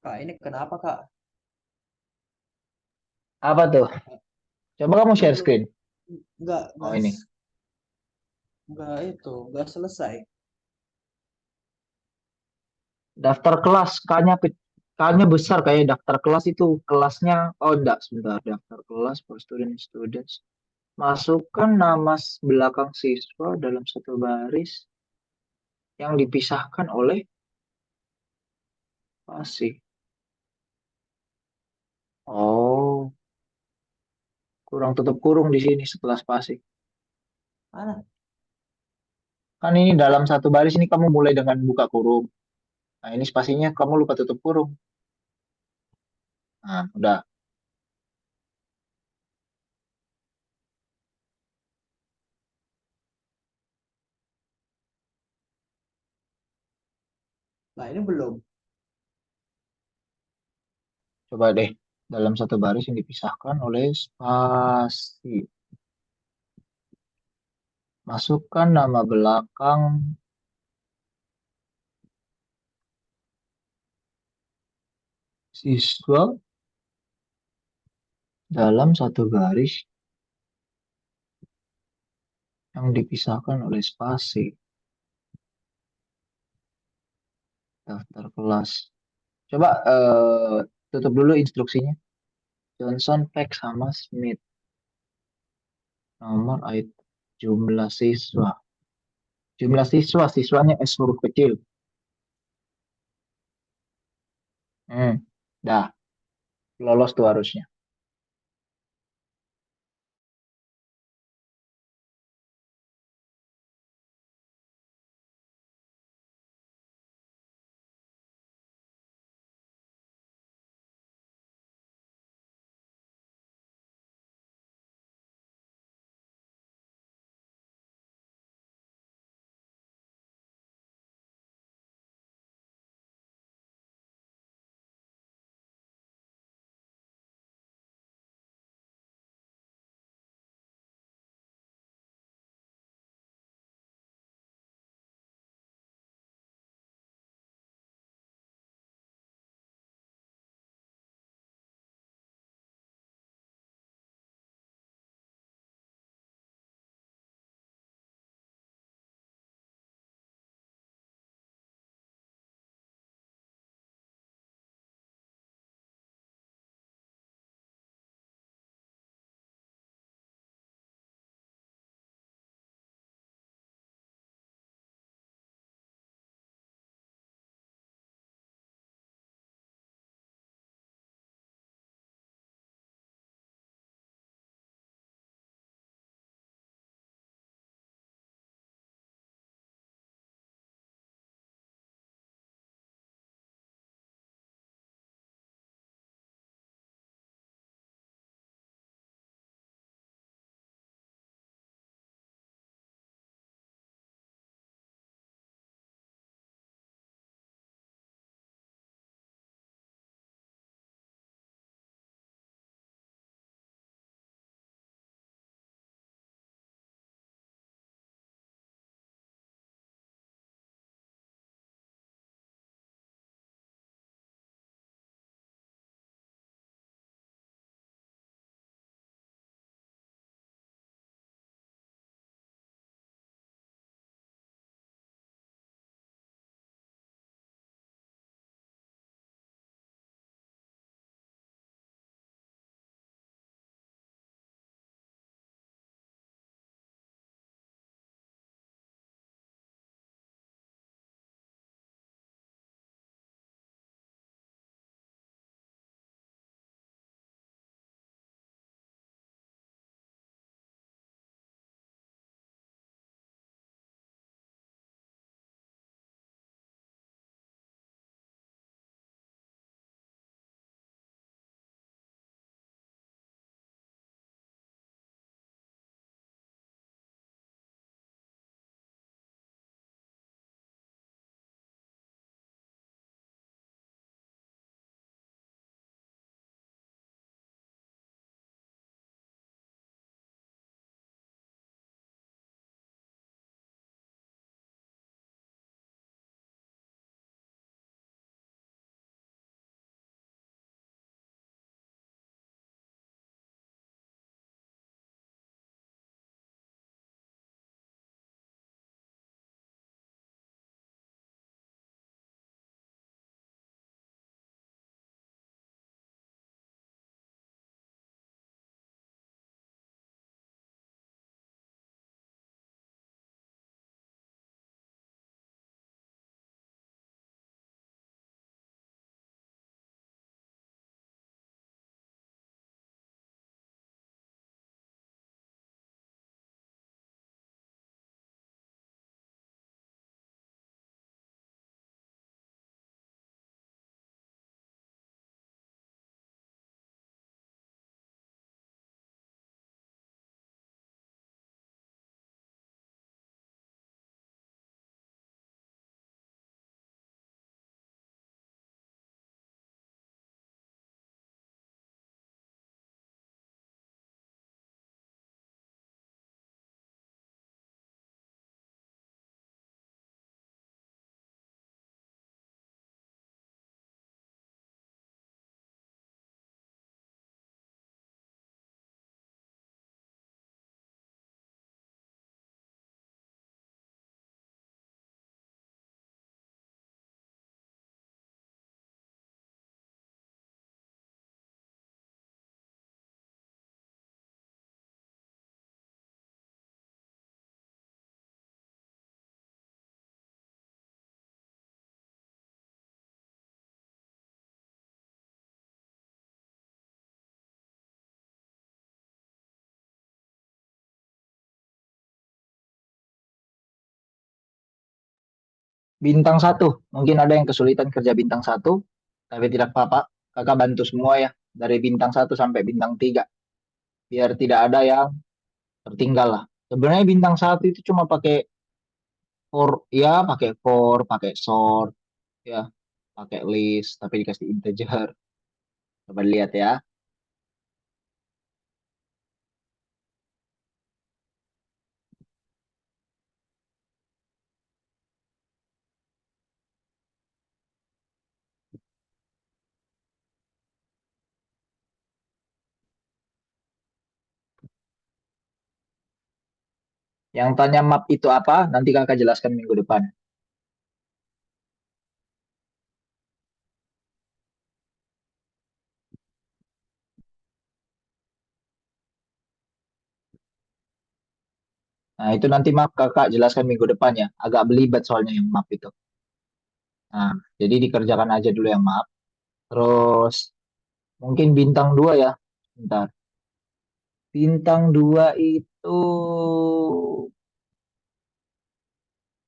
Kak, ini kenapa, Kak? apa tuh? Coba kamu Ini share belum, screen. nggak, Oh nggak, ini. nggak itu, nggak selesai. Daftar kelas, K-nya besar kayak daftar kelas itu kelasnya. Oh enggak, sebentar. Daftar kelas for students. Masukkan nama belakang siswa dalam satu baris yang dipisahkan oleh spasi. Oh, kurang tutup kurung di sini setelah spasi. Mana? Kan ini dalam satu baris ini kamu mulai dengan buka kurung. Nah, ini spasinya kamu lupa tutup kurung. Nah, udah. Nah, ini belum. Coba deh. Dalam satu baris yang dipisahkan oleh spasi. Masukkan nama belakang siswa dalam satu garis yang dipisahkan oleh spasi. Daftar kelas. Coba tutup dulu instruksinya. Johnson, Peck, sama Smith. Nomor item. Jumlah siswa. Jumlah siswa. Siswanya S huruf kecil. Dah. Lolos tuh harusnya. Bintang 1. Mungkin ada yang kesulitan kerja bintang 1, tapi tidak apa-apa. Kakak bantu semua ya. Dari bintang 1 sampai bintang 3. Biar tidak ada yang tertinggal lah. Sebenarnya bintang 1 itu cuma pakai for, ya pakai for, pakai sort, ya pakai list, tapi dikasih integer. Coba lihat ya. Yang tanya map itu apa, nanti kakak jelaskan minggu depan. Nah, itu nanti map kakak jelaskan minggu depan ya. Agak belibet soalnya yang map itu. Nah, jadi dikerjakan aja dulu yang map. Terus mungkin bintang 2 ya. Bentar. Bintang 2 itu,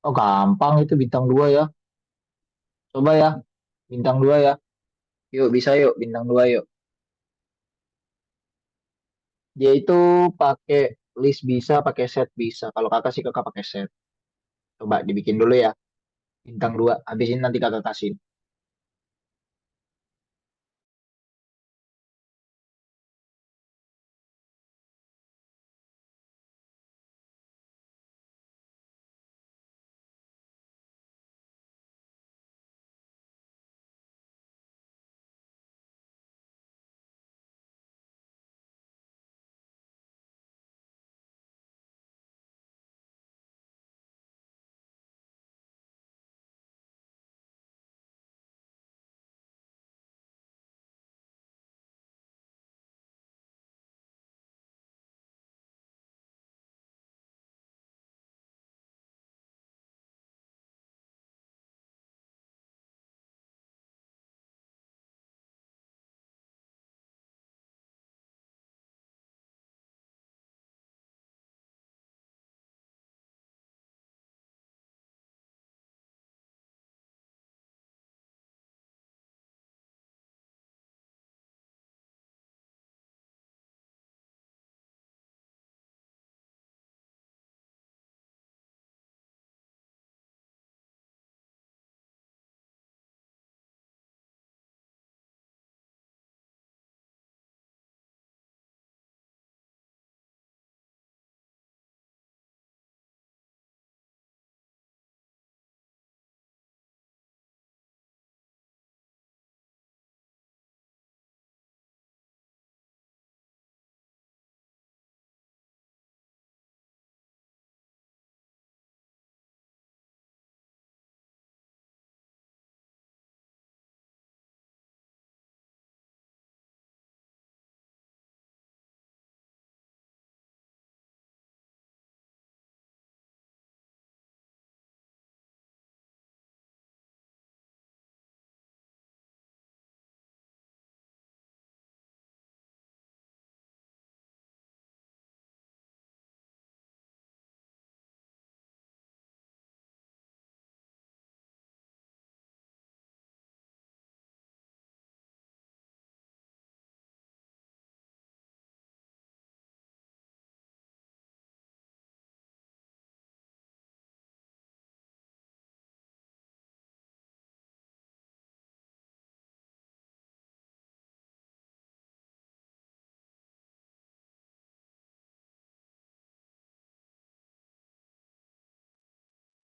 oh gampang itu bintang 2 ya. Coba ya, bintang 2 ya. Yuk, bisa yuk, bintang 2 yuk. Dia itu pakai list bisa, pakai set bisa. Kalau kakak sih kakak pakai set. Coba dibikin dulu ya, bintang 2. Habis ini nanti kakak kasih.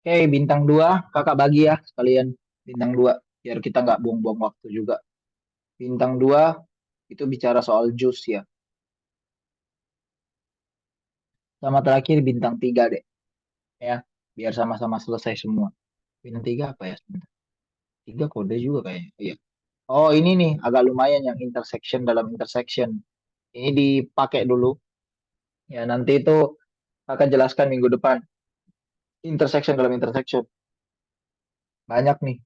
Oke, bintang 2 kakak bagi ya sekalian. Bintang 2 biar kita nggak buang-buang waktu juga. Bintang 2 itu bicara soal jus ya. Sama terakhir bintang 3 deh. Ya, biar sama-sama selesai semua. Bintang 3 apa ya? Sebentar. 3 kode juga kayaknya. Iya. Oh, ini nih agak lumayan yang intersection dalam intersection. Ini dipakai dulu. Ya, nanti itu akan jelaskan minggu depan. Intersection dalam intersection. Banyak nih.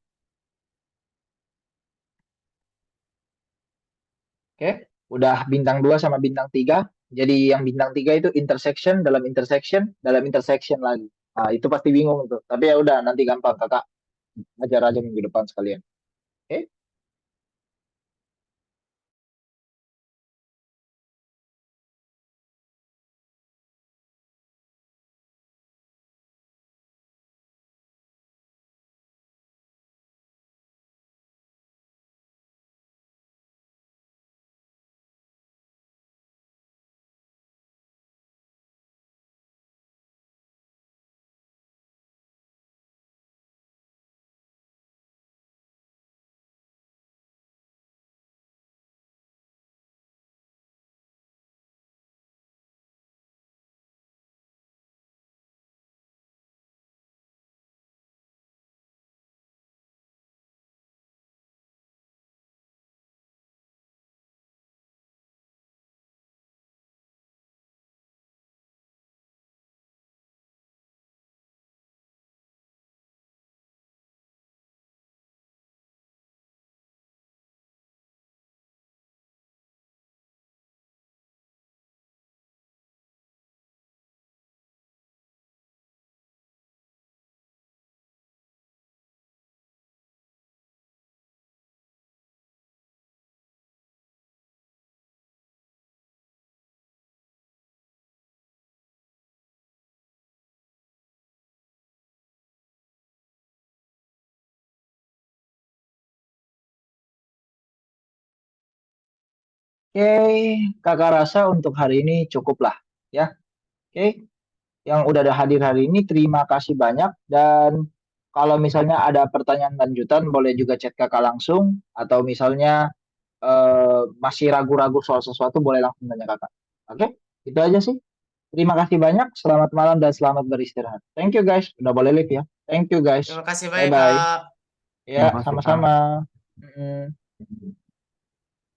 Oke, udah bintang 2 sama bintang 3. Jadi yang bintang 3 itu intersection dalam intersection dalam intersection lagi. Nah, itu pasti bingung tuh. Tapi ya udah nanti gampang kakak ajar aja minggu depan sekalian. Oke? Oke, kakak rasa untuk hari ini cukup lah ya. Oke, yang udah ada hadir hari ini terima kasih banyak dan kalau misalnya ada pertanyaan lanjutan boleh juga chat kakak langsung atau misalnya masih ragu-ragu soal sesuatu boleh langsung tanya kakak. Oke, itu aja sih. Terima kasih banyak. Selamat malam dan selamat beristirahat. Thank you guys. Udah boleh live ya. Thank you guys. Terima kasih Bye banyak, bye. Kak. Ya, Terima kasih, Kak. sama-sama. Mm-mm.